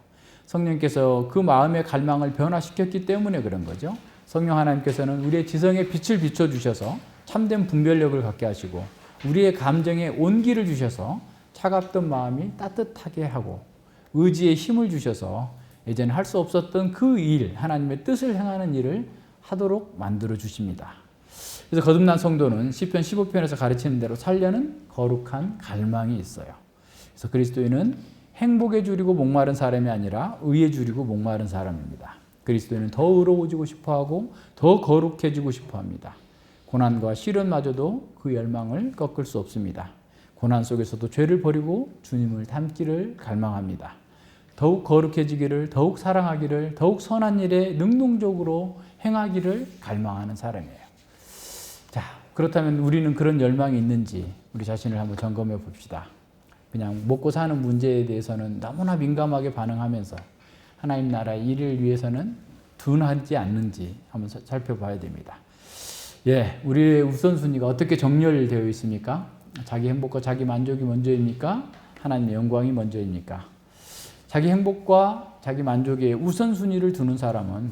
성령께서 그 마음의 갈망을 변화시켰기 때문에 그런 거죠. 성령 하나님께서는 우리의 지성에 빛을 비춰주셔서 참된 분별력을 갖게 하시고 우리의 감정에 온기를 주셔서 차갑던 마음이 따뜻하게 하고 의지에 힘을 주셔서 예전에 할 수 없었던 그 일, 하나님의 뜻을 행하는 일을 하도록 만들어 주십니다. 그래서 거듭난 성도는 시편 15편에서 가르치는 대로 살려는 거룩한 갈망이 있어요. 그래서 그리스도인은 행복에 줄이고 목마른 사람이 아니라 의에 줄이고 목마른 사람입니다. 그리스도인은 더 의로워지고 싶어하고 더 거룩해지고 싶어합니다. 고난과 시련마저도 그 열망을 꺾을 수 없습니다. 고난 속에서도 죄를 버리고 주님을 닮기를 갈망합니다. 더욱 거룩해지기를, 더욱 사랑하기를, 더욱 선한 일에 능동적으로 행하기를 갈망하는 사람이에요. 자, 그렇다면 우리는 그런 열망이 있는지 우리 자신을 한번 점검해 봅시다. 그냥 먹고 사는 문제에 대해서는 너무나 민감하게 반응하면서 하나님 나라의 일을 위해서는 둔하지 않는지 한번 살펴봐야 됩니다. 예, 우리의 우선순위가 어떻게 정렬되어 있습니까? 자기 행복과 자기 만족이 먼저입니까? 하나님의 영광이 먼저입니까? 자기 행복과 자기 만족에 우선순위를 두는 사람은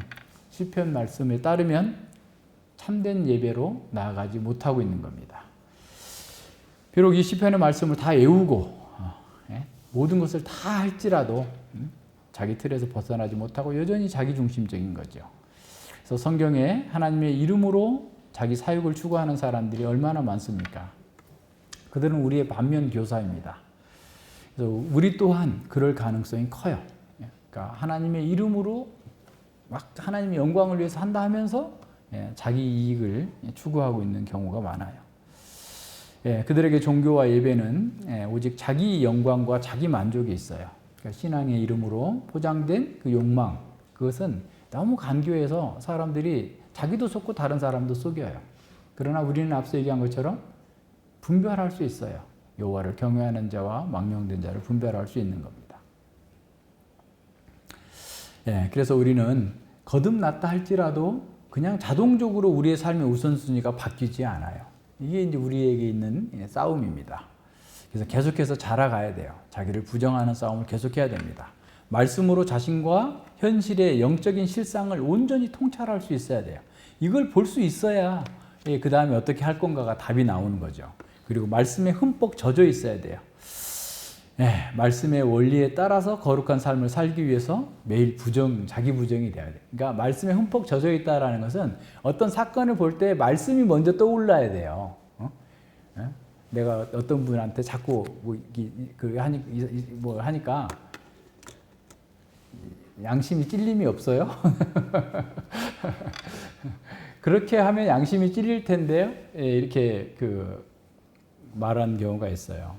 시편 말씀에 따르면 참된 예배로 나아가지 못하고 있는 겁니다. 비록 이 시편의 말씀을 다 외우고 모든 것을 다 할지라도 자기 틀에서 벗어나지 못하고 여전히 자기중심적인 거죠. 그래서 성경에 하나님의 이름으로 자기 사역을 추구하는 사람들이 얼마나 많습니까? 그들은 우리의 반면 교사입니다. 그래서 우리 또한 그럴 가능성이 커요. 그러니까 하나님의 이름으로 막 하나님의 영광을 위해서 한다 하면서 자기 이익을 추구하고 있는 경우가 많아요. 그들에게 종교와 예배는 오직 자기 영광과 자기 만족이 있어요. 그러니까 신앙의 이름으로 포장된 그 욕망, 그것은 너무 간교해서 사람들이 자기도 속고 다른 사람도 속여요. 그러나 우리는 앞서 얘기한 것처럼 분별할 수 있어요. 여호와를 경외하는 자와 망령된 자를 분별할 수 있는 겁니다. 그래서 우리는 거듭났다 할지라도 그냥 자동적으로 우리의 삶의 우선순위가 바뀌지 않아요. 이게 이제 우리에게 있는 싸움입니다. 그래서 계속해서 자라가야 돼요. 자기를 부정하는 싸움을 계속해야 됩니다. 말씀으로 자신과 현실의 영적인 실상을 온전히 통찰할 수 있어야 돼요. 이걸 볼 수 있어야 그 다음에 어떻게 할 건가가 답이 나오는 거죠. 그리고 말씀에 흠뻑 젖어 있어야 돼요. 말씀의 원리에 따라서 거룩한 삶을 살기 위해서 매일 자기 부정이 돼야 돼요. 그러니까 말씀에 흠뻑 젖어 있다라는 것은 어떤 사건을 볼 때 말씀이 먼저 떠올라야 돼요. 내가 어떤 분한테 자꾸 하니까 양심이 찔림이 없어요? 그렇게 하면 양심이 찔릴 텐데요. 이렇게 말한 경우가 있어요.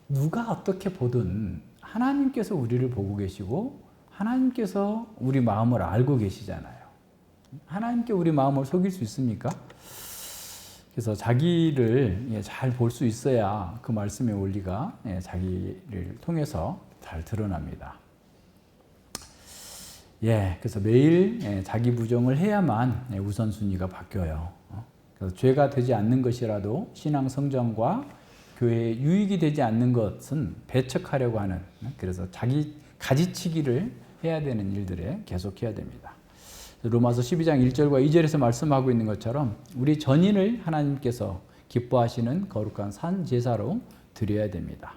누가 어떻게 보든 하나님께서 우리를 보고 계시고 하나님께서 우리 마음을 알고 계시잖아요. 하나님께 우리 마음을 속일 수 있습니까? 그래서 자기를 잘 볼 수 있어야 그 말씀의 원리가 자기를 통해서 잘 드러납니다. 그래서 매일 자기 부정을 해야만 우선순위가 바뀌어요. 그래서 죄가 되지 않는 것이라도 신앙 성장과 교회에 유익이 되지 않는 것은 배척하려고 하는, 그래서 자기 가지치기를 해야 되는 일들에 계속해야 됩니다. 로마서 12장 1절과 2절에서 말씀하고 있는 것처럼 우리 전인을 하나님께서 기뻐하시는 거룩한 산 제사로 드려야 됩니다.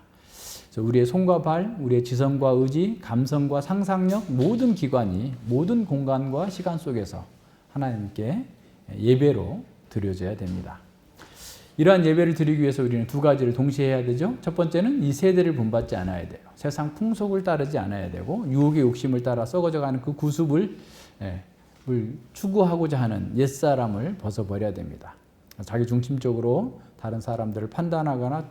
우리의 손과 발, 우리의 지성과 의지, 감성과 상상력, 모든 기관이 모든 공간과 시간 속에서 하나님께 예배로 드려져야 됩니다. 이러한 예배를 드리기 위해서 우리는 두 가지를 동시에 해야 되죠. 첫 번째는 이 세대를 본받지 않아야 돼요. 세상 풍속을 따르지 않아야 되고 유혹의 욕심을 따라 썩어져가는 그 구습을 추구하고자 하는 옛사람을 벗어버려야 됩니다. 자기 중심적으로 다른 사람들을 판단하거나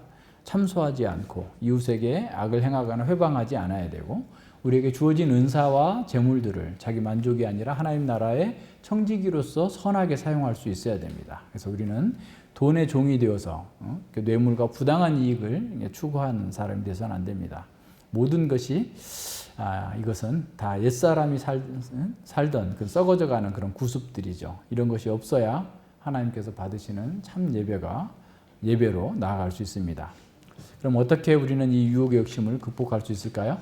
참소하지 않고 이웃에게 악을 행하거나 회방하지 않아야 되고 우리에게 주어진 은사와 재물들을 자기 만족이 아니라 하나님 나라의 청지기로서 선하게 사용할 수 있어야 됩니다. 그래서 우리는 돈의 종이 되어서 뇌물과 부당한 이익을 추구하는 사람이 되서는 안 됩니다. 모든 것이 이것은 다 옛사람이 살던 그 썩어져가는 그런 구습들이죠. 이런 것이 없어야 하나님께서 받으시는 참 예배로 나아갈 수 있습니다. 그럼 어떻게 우리는 이 유혹의 욕심을 극복할 수 있을까요?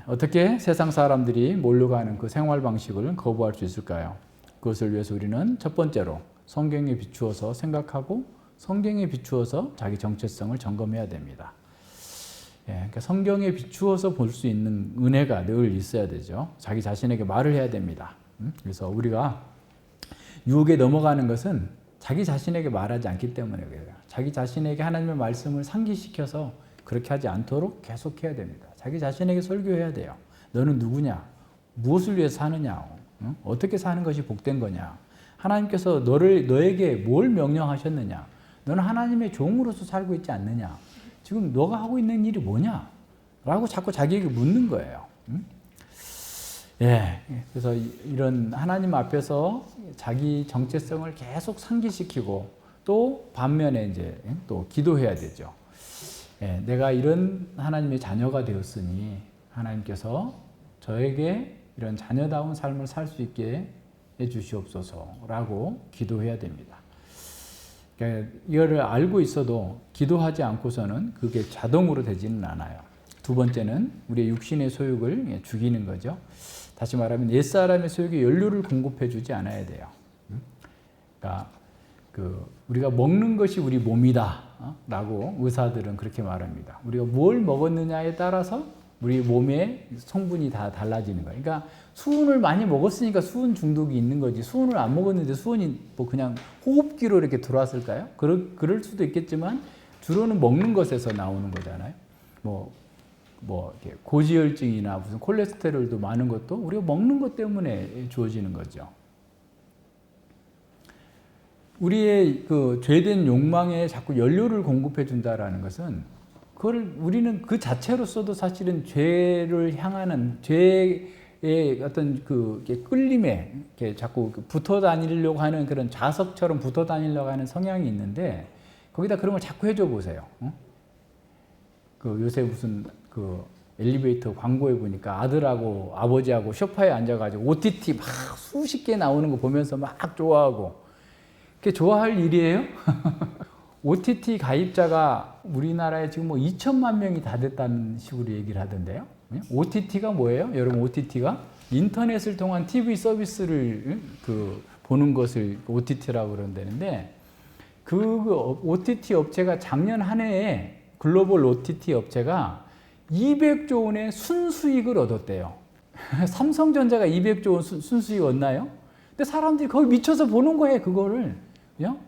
어떻게 세상 사람들이 몰려가는 그 생활 방식을 거부할 수 있을까요? 그것을 위해서 우리는 첫 번째로 성경에 비추어서 생각하고 성경에 비추어서 자기 정체성을 점검해야 됩니다. 그러니까 성경에 비추어서 볼 수 있는 은혜가 늘 있어야 되죠. 자기 자신에게 말을 해야 됩니다. 그래서 우리가 유혹에 넘어가는 것은 자기 자신에게 말하지 않기 때문에 그래요. 자기 자신에게 하나님의 말씀을 상기시켜서 그렇게 하지 않도록 계속해야 됩니다. 자기 자신에게 설교해야 돼요. 너는 누구냐? 무엇을 위해서 사느냐? 어떻게 사는 것이 복된 거냐? 하나님께서 너에게 뭘 명령하셨느냐? 너는 하나님의 종으로서 살고 있지 않느냐? 지금 너가 하고 있는 일이 뭐냐? 라고 자꾸 자기에게 묻는 거예요. 그래서 이런 하나님 앞에서 자기 정체성을 계속 상기시키고 또 반면에 이제 또 기도해야 되죠. 내가 이런 하나님의 자녀가 되었으니 하나님께서 저에게 이런 자녀다운 삶을 살 수 있게 해주시옵소서라고 기도해야 됩니다. 그러니까 이거를 알고 있어도 기도하지 않고서는 그게 자동으로 되지는 않아요. 두 번째는 우리의 육신의 소욕을 죽이는 거죠. 다시 말하면 옛사람의 소욕에 연료를 공급해 주지 않아야 돼요. 그러니까 우리가 먹는 것이 우리 몸이다 라고 의사들은 그렇게 말합니다. 우리가 뭘 먹었느냐에 따라서 우리 몸의 성분이 다 달라지는 거예요. 그러니까 수은을 많이 먹었으니까 수은 중독이 있는 거지, 수은을 안 먹었는데 수은이 뭐 그냥 호흡기로 이렇게 들어왔을까요? 그럴 수도 있겠지만 주로는 먹는 것에서 나오는 거잖아요. 이렇게 고지혈증이나 무슨 콜레스테롤도 많은 것도 우리가 먹는 것 때문에 주어지는 거죠. 우리의 그 죄된 욕망에 자꾸 연료를 공급해 준다라는 것은 그걸 우리는 그 자체로서도 사실은 죄를 향하는 죄의 어떤 그 끌림에 이렇게 자꾸 붙어 다니려고 하는 그런 자석처럼 붙어 다니려고 하는 성향이 있는데 거기다 그런 걸 자꾸 해줘 보세요. 요새 무슨 엘리베이터 광고에 보니까 아들하고 아버지하고 소파에 앉아가지고 OTT 막 수십 개 나오는 거 보면서 막 좋아하고 그게 좋아할 일이에요? OTT 가입자가 우리나라에 지금 2천만 명이 다 됐다는 식으로 얘기를 하던데요. OTT가 뭐예요? 여러분 OTT가 인터넷을 통한 TV 서비스를 보는 것을 OTT라고 그런다는데 그 OTT 업체가 작년 한 해에 글로벌 OTT 업체가 200조 원의 순수익을 얻었대요. 삼성전자가 200조 원 순수익 얻나요? 근데 사람들이 거기 미쳐서 보는 거예요, 그거를. 그냥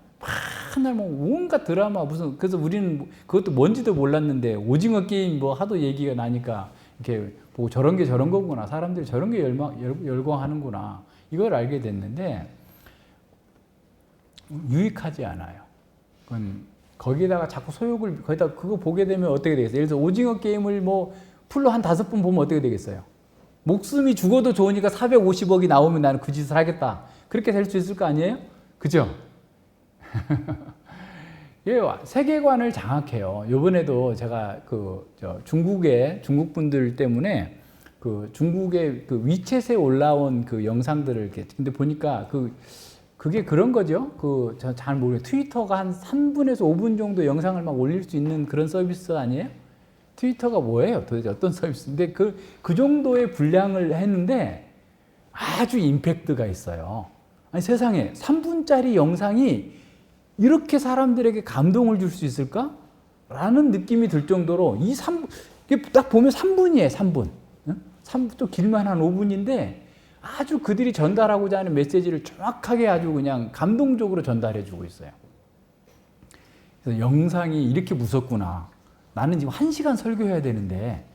맨날 온갖 드라마 그래서 우리는 그것도 뭔지도 몰랐는데 오징어 게임 하도 얘기가 나니까 이렇게 보고 저런 게 저런 거구나. 사람들이 저런 게 열광하는구나. 이걸 알게 됐는데 유익하지 않아요. 그건 거기다가 자꾸 소욕을 거기다 그거 보게 되면 어떻게 되겠어요? 예를 들어서 오징어 게임을 풀로 한 5번 보면 어떻게 되겠어요? 목숨이 죽어도 좋으니까 450억이 나오면 나는 그 짓을 하겠다. 그렇게 될 수 있을 거 아니에요? 그죠? 예, 세계관을 장악해요. 이번에도 제가 중국 분들 때문에 중국의 위챗에 올라온 영상들을 이렇게 근데 보니까 그게 그런 거죠. 잘 모르겠어요. 트위터가 한 3분에서 5분 정도 영상을 막 올릴 수 있는 그런 서비스 아니에요? 트위터가 뭐예요? 도대체 어떤 서비스인데 그 정도의 분량을 했는데 아주 임팩트가 있어요. 아니 세상에 3분짜리 영상이 이렇게 사람들에게 감동을 줄 수 있을까? 라는 느낌이 들 정도로 이게 딱 보면 3분이에요. 3분. 또 길면 한 5분인데 아주 그들이 전달하고자 하는 메시지를 정확하게 아주 그냥 감동적으로 전달해 주고 있어요. 그래서 영상이 이렇게 무섭구나. 나는 지금 1시간 설교해야 되는데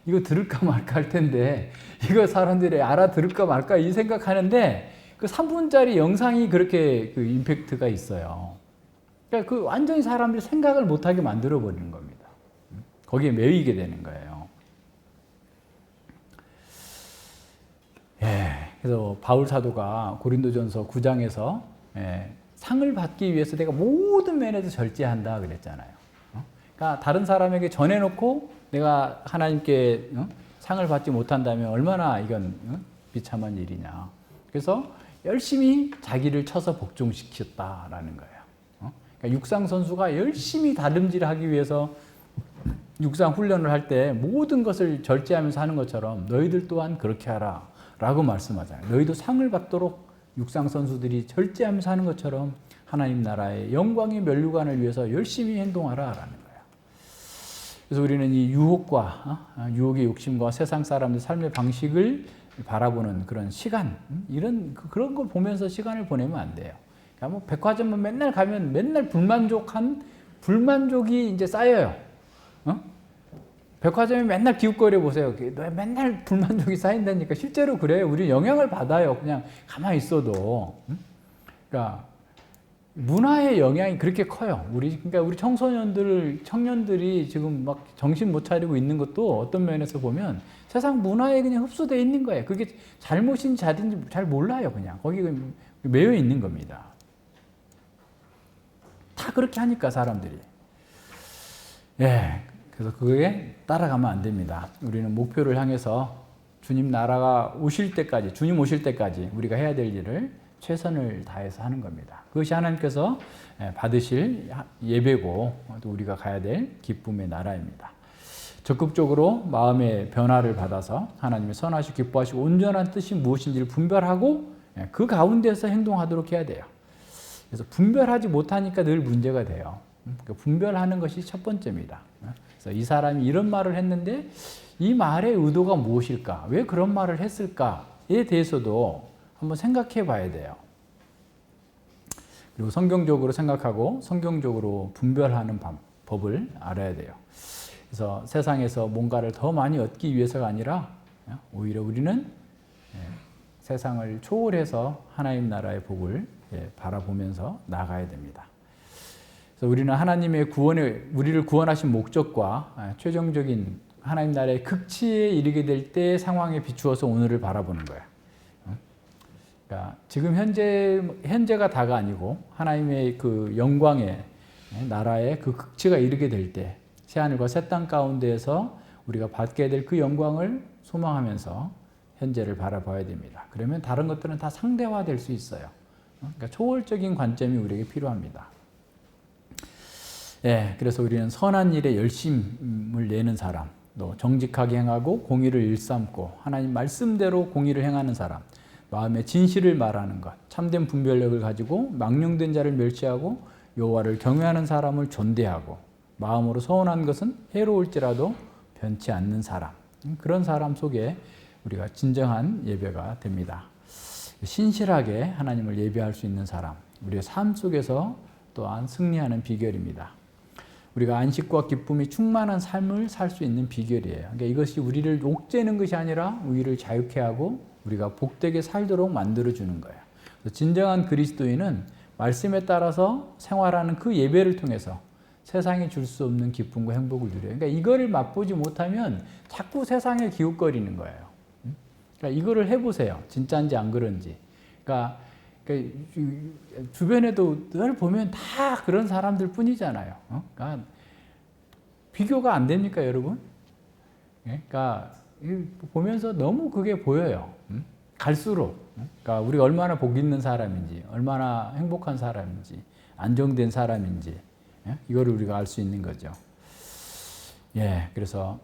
이거 들을까 말까 할 텐데 이거 사람들이 알아들을까 말까 이 생각하는데 그 3분짜리 영상이 그렇게 임팩트가 있어요. 그러니까 완전히 사람들이 생각을 못하게 만들어 버리는 겁니다. 거기에 매이게 되는 거예요. 그래서 바울 사도가 고린도전서 9장에서 상을 받기 위해서 내가 모든 면에서 절제한다 그랬잖아요. 그러니까 다른 사람에게 전해놓고 내가 하나님께 상을 받지 못한다면 얼마나 이건 비참한 일이냐. 그래서 열심히 자기를 쳐서 복종시켰다라는 거예요. 그러니까 육상 선수가 열심히 다름질하기 위해서 육상 훈련을 할 때 모든 것을 절제하면서 하는 것처럼 너희들 또한 그렇게 하라 라고 말씀하잖아요. 너희도 상을 받도록 육상 선수들이 절제하면서 하는 것처럼 하나님 나라의 영광의 면류관을 위해서 열심히 행동하라 라는 거예요. 그래서 우리는 이 유혹의 욕심과 세상 사람들 삶의 방식을 바라보는 그런 시간, 그런 걸 보면서 시간을 보내면 안 돼요. 그러니까 뭐 백화점만 맨날 가면 맨날 불만족이 이제 쌓여요. 백화점에 맨날 기웃거려 보세요. 맨날 불만족이 쌓인다니까. 실제로 그래요. 우리 영향을 받아요. 그냥 가만히 있어도. 그러니까 문화의 영향이 그렇게 커요. 그러니까 우리 청년들이 지금 막 정신 못 차리고 있는 것도 어떤 면에서 보면 세상 문화에 그냥 흡수되어 있는 거예요. 그게 잘못인지 잘인지 잘 몰라요. 그냥 거기 매여 있는 겁니다. 다 그렇게 하니까 사람들이. 예. 그래서 그게 따라가면 안 됩니다. 우리는 목표를 향해서 주님 오실 때까지 우리가 해야 될 일을 최선을 다해서 하는 겁니다. 그것이 하나님께서 받으실 예배고 또 우리가 가야 될 기쁨의 나라입니다. 적극적으로 마음의 변화를 받아서 하나님의 선하시고 기뻐하시고 온전한 뜻이 무엇인지를 분별하고 그 가운데서 행동하도록 해야 돼요. 그래서 분별하지 못하니까 늘 문제가 돼요. 그러니까 분별하는 것이 첫 번째입니다. 그래서 이 사람이 이런 말을 했는데 이 말의 의도가 무엇일까? 왜 그런 말을 했을까에 대해서도 한번 생각해 봐야 돼요. 그리고 성경적으로 생각하고 성경적으로 분별하는 법을 알아야 돼요. 그래서 세상에서 뭔가를 더 많이 얻기 위해서가 아니라 오히려 우리는 세상을 초월해서 하나님 나라의 복을 바라보면서 나가야 됩니다. 그래서 우리는 하나님의 우리를 구원하신 목적과 최종적인 하나님 나라의 극치에 이르게 될 때 상황에 비추어서 오늘을 바라보는 거예요. 그러니까 지금 현재가 다가 아니고 하나님의 그 영광의 나라의 그 극치가 이르게 될 때 새하늘과 새 땅 가운데에서 우리가 받게 될 그 영광을 소망하면서 현재를 바라봐야 됩니다. 그러면 다른 것들은 다 상대화될 수 있어요. 그러니까 초월적인 관점이 우리에게 필요합니다. 그래서 우리는 선한 일에 열심을 내는 사람, 또 정직하게 행하고 공의를 일삼고 하나님 말씀대로 공의를 행하는 사람, 마음의 진실을 말하는 것, 참된 분별력을 가지고 망령된 자를 멸시하고 여호와를 경외하는 사람을 존대하고 마음으로 서운한 것은 해로울지라도 변치 않는 사람, 그런 사람 속에 우리가 진정한 예배가 됩니다. 신실하게 하나님을 예배할 수 있는 사람, 우리의 삶 속에서 또한 승리하는 비결입니다. 우리가 안식과 기쁨이 충만한 삶을 살 수 있는 비결이에요. 그러니까 이것이 우리를 옥죄는 것이 아니라 우리를 자유케 하고 우리가 복되게 살도록 만들어주는 거예요. 진정한 그리스도인은 말씀에 따라서 생활하는 그 예배를 통해서 세상에 줄 수 없는 기쁨과 행복을 누려요. 그러니까 이거를 맛보지 못하면 자꾸 세상에 기웃거리는 거예요. 그러니까 이거를 해보세요. 진짜인지 안 그런지. 그러니까 주변에도 늘 보면 다 그런 사람들 뿐이잖아요. 그러니까 비교가 안 됩니까, 여러분? 그러니까 보면서 너무 그게 보여요. 갈수록. 그러니까 우리가 얼마나 복 있는 사람인지, 얼마나 행복한 사람인지, 안정된 사람인지, 이거를 우리가 알 수 있는 거죠. 그래서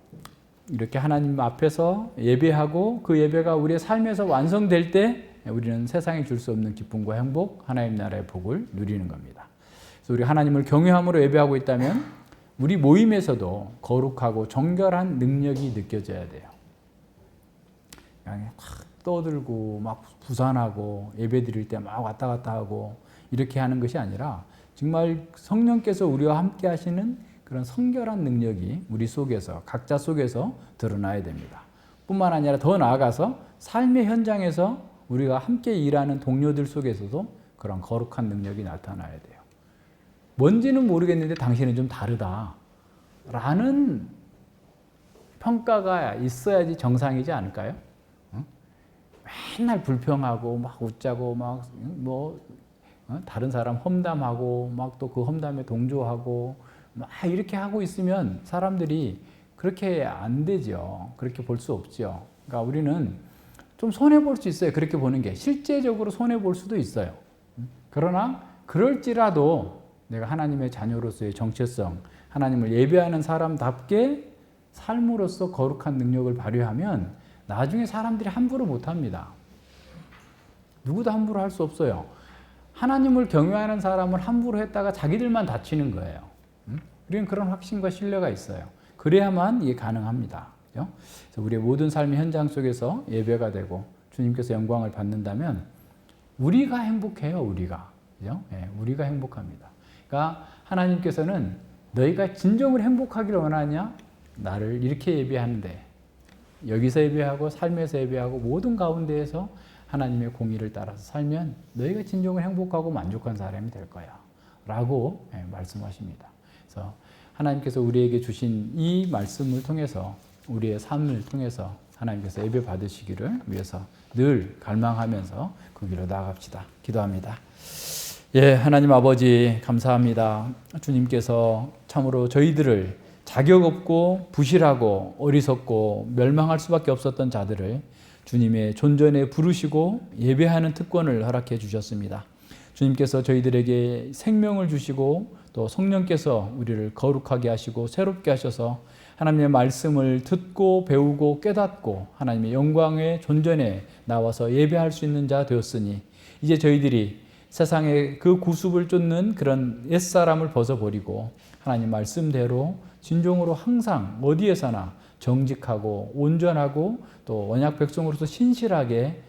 이렇게 하나님 앞에서 예배하고 그 예배가 우리의 삶에서 완성될 때 우리는 세상에 줄 수 없는 기쁨과 행복, 하나님 나라의 복을 누리는 겁니다. 그래서 우리 하나님을 경외함으로 예배하고 있다면 우리 모임에서도 거룩하고 정결한 능력이 느껴져야 돼요. 그냥 막 떠들고 막 부산하고 예배 드릴 때 막 왔다 갔다 하고 이렇게 하는 것이 아니라 정말 성령께서 우리와 함께 하시는 그런 성결한 능력이 우리 속에서 각자 속에서 드러나야 됩니다. 뿐만 아니라 더 나아가서 삶의 현장에서 우리가 함께 일하는 동료들 속에서도 그런 거룩한 능력이 나타나야 돼요. 뭔지는 모르겠는데 당신은 좀 다르다 라는 평가가 있어야지 정상이지 않을까요? 맨날 불평하고 막 웃자고 막 뭐 다른 사람 험담하고 막 또 그 험담에 동조하고 막 이렇게 하고 있으면 사람들이 그렇게 안 되죠. 그렇게 볼 수 없죠. 그러니까 우리는 좀 손해 볼 수 있어요. 그렇게 보는 게 실제적으로 손해 볼 수도 있어요. 그러나 그럴지라도 내가 하나님의 자녀로서의 정체성, 하나님을 예배하는 사람답게 삶으로서 거룩한 능력을 발휘하면 나중에 사람들이 함부로 못합니다. 누구도 함부로 할 수 없어요. 하나님을 경외하는 사람을 함부로 했다가 자기들만 다치는 거예요. 우리는 그런 확신과 신뢰가 있어요. 그래야만 이게 가능합니다. 그죠? 그래서 우리의 모든 삶의 현장 속에서 예배가 되고 주님께서 영광을 받는다면 우리가 행복해요. 우리가. 그죠? 예, 우리가 행복합니다. 그러니까 하나님께서는 너희가 진정으로 행복하기를 원하냐? 나를 이렇게 예배하는데 여기서 예배하고 삶에서 예배하고 모든 가운데에서 하나님의 공의를 따라서 살면 너희가 진정으로 행복하고 만족한 사람이 될 거야 라고 말씀하십니다. 그래서 하나님께서 우리에게 주신 이 말씀을 통해서 우리의 삶을 통해서 하나님께서 예배 받으시기를 위해서 늘 갈망하면서 그 길로 나아갑시다. 기도합니다. 예, 하나님 아버지 감사합니다. 주님께서 참으로 저희들을 자격 없고 부실하고 어리석고 멸망할 수밖에 없었던 자들을 주님의 존전에 부르시고 예배하는 특권을 허락해 주셨습니다. 주님께서 저희들에게 생명을 주시고 또 성령께서 우리를 거룩하게 하시고 새롭게 하셔서 하나님의 말씀을 듣고 배우고 깨닫고 하나님의 영광의 존전에 나와서 예배할 수 있는 자 되었으니 이제 저희들이 세상의 그 구습을 쫓는 그런 옛사람을 벗어버리고 하나님 말씀대로 진정으로 항상 어디에서나 정직하고 온전하고 또 언약 백성으로서 신실하게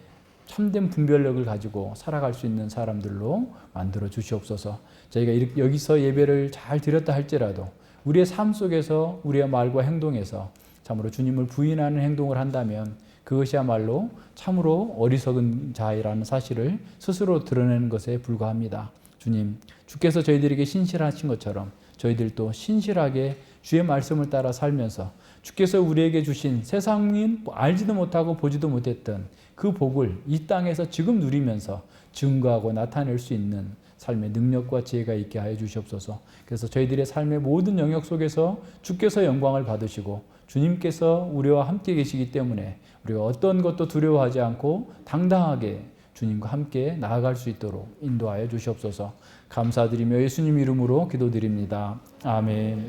참된 분별력을 가지고 살아갈 수 있는 사람들로 만들어 주시옵소서. 저희가 여기서 예배를 잘 드렸다 할지라도 우리의 삶 속에서 우리의 말과 행동에서 참으로 주님을 부인하는 행동을 한다면 그것이야말로 참으로 어리석은 자이라는 사실을 스스로 드러내는 것에 불과합니다. 주님, 주께서 저희들에게 신실하신 것처럼 저희들도 신실하게 주의 말씀을 따라 살면서 주께서 우리에게 주신 세상인 알지도 못하고 보지도 못했던 그 복을 이 땅에서 지금 누리면서 증거하고 나타낼 수 있는 삶의 능력과 지혜가 있게 하여 주시옵소서. 그래서 저희들의 삶의 모든 영역 속에서 주께서 영광을 받으시고 주님께서 우리와 함께 계시기 때문에 우리가 어떤 것도 두려워하지 않고 당당하게 주님과 함께 나아갈 수 있도록 인도하여 주시옵소서. 감사드리며 예수님 이름으로 기도드립니다. 아멘.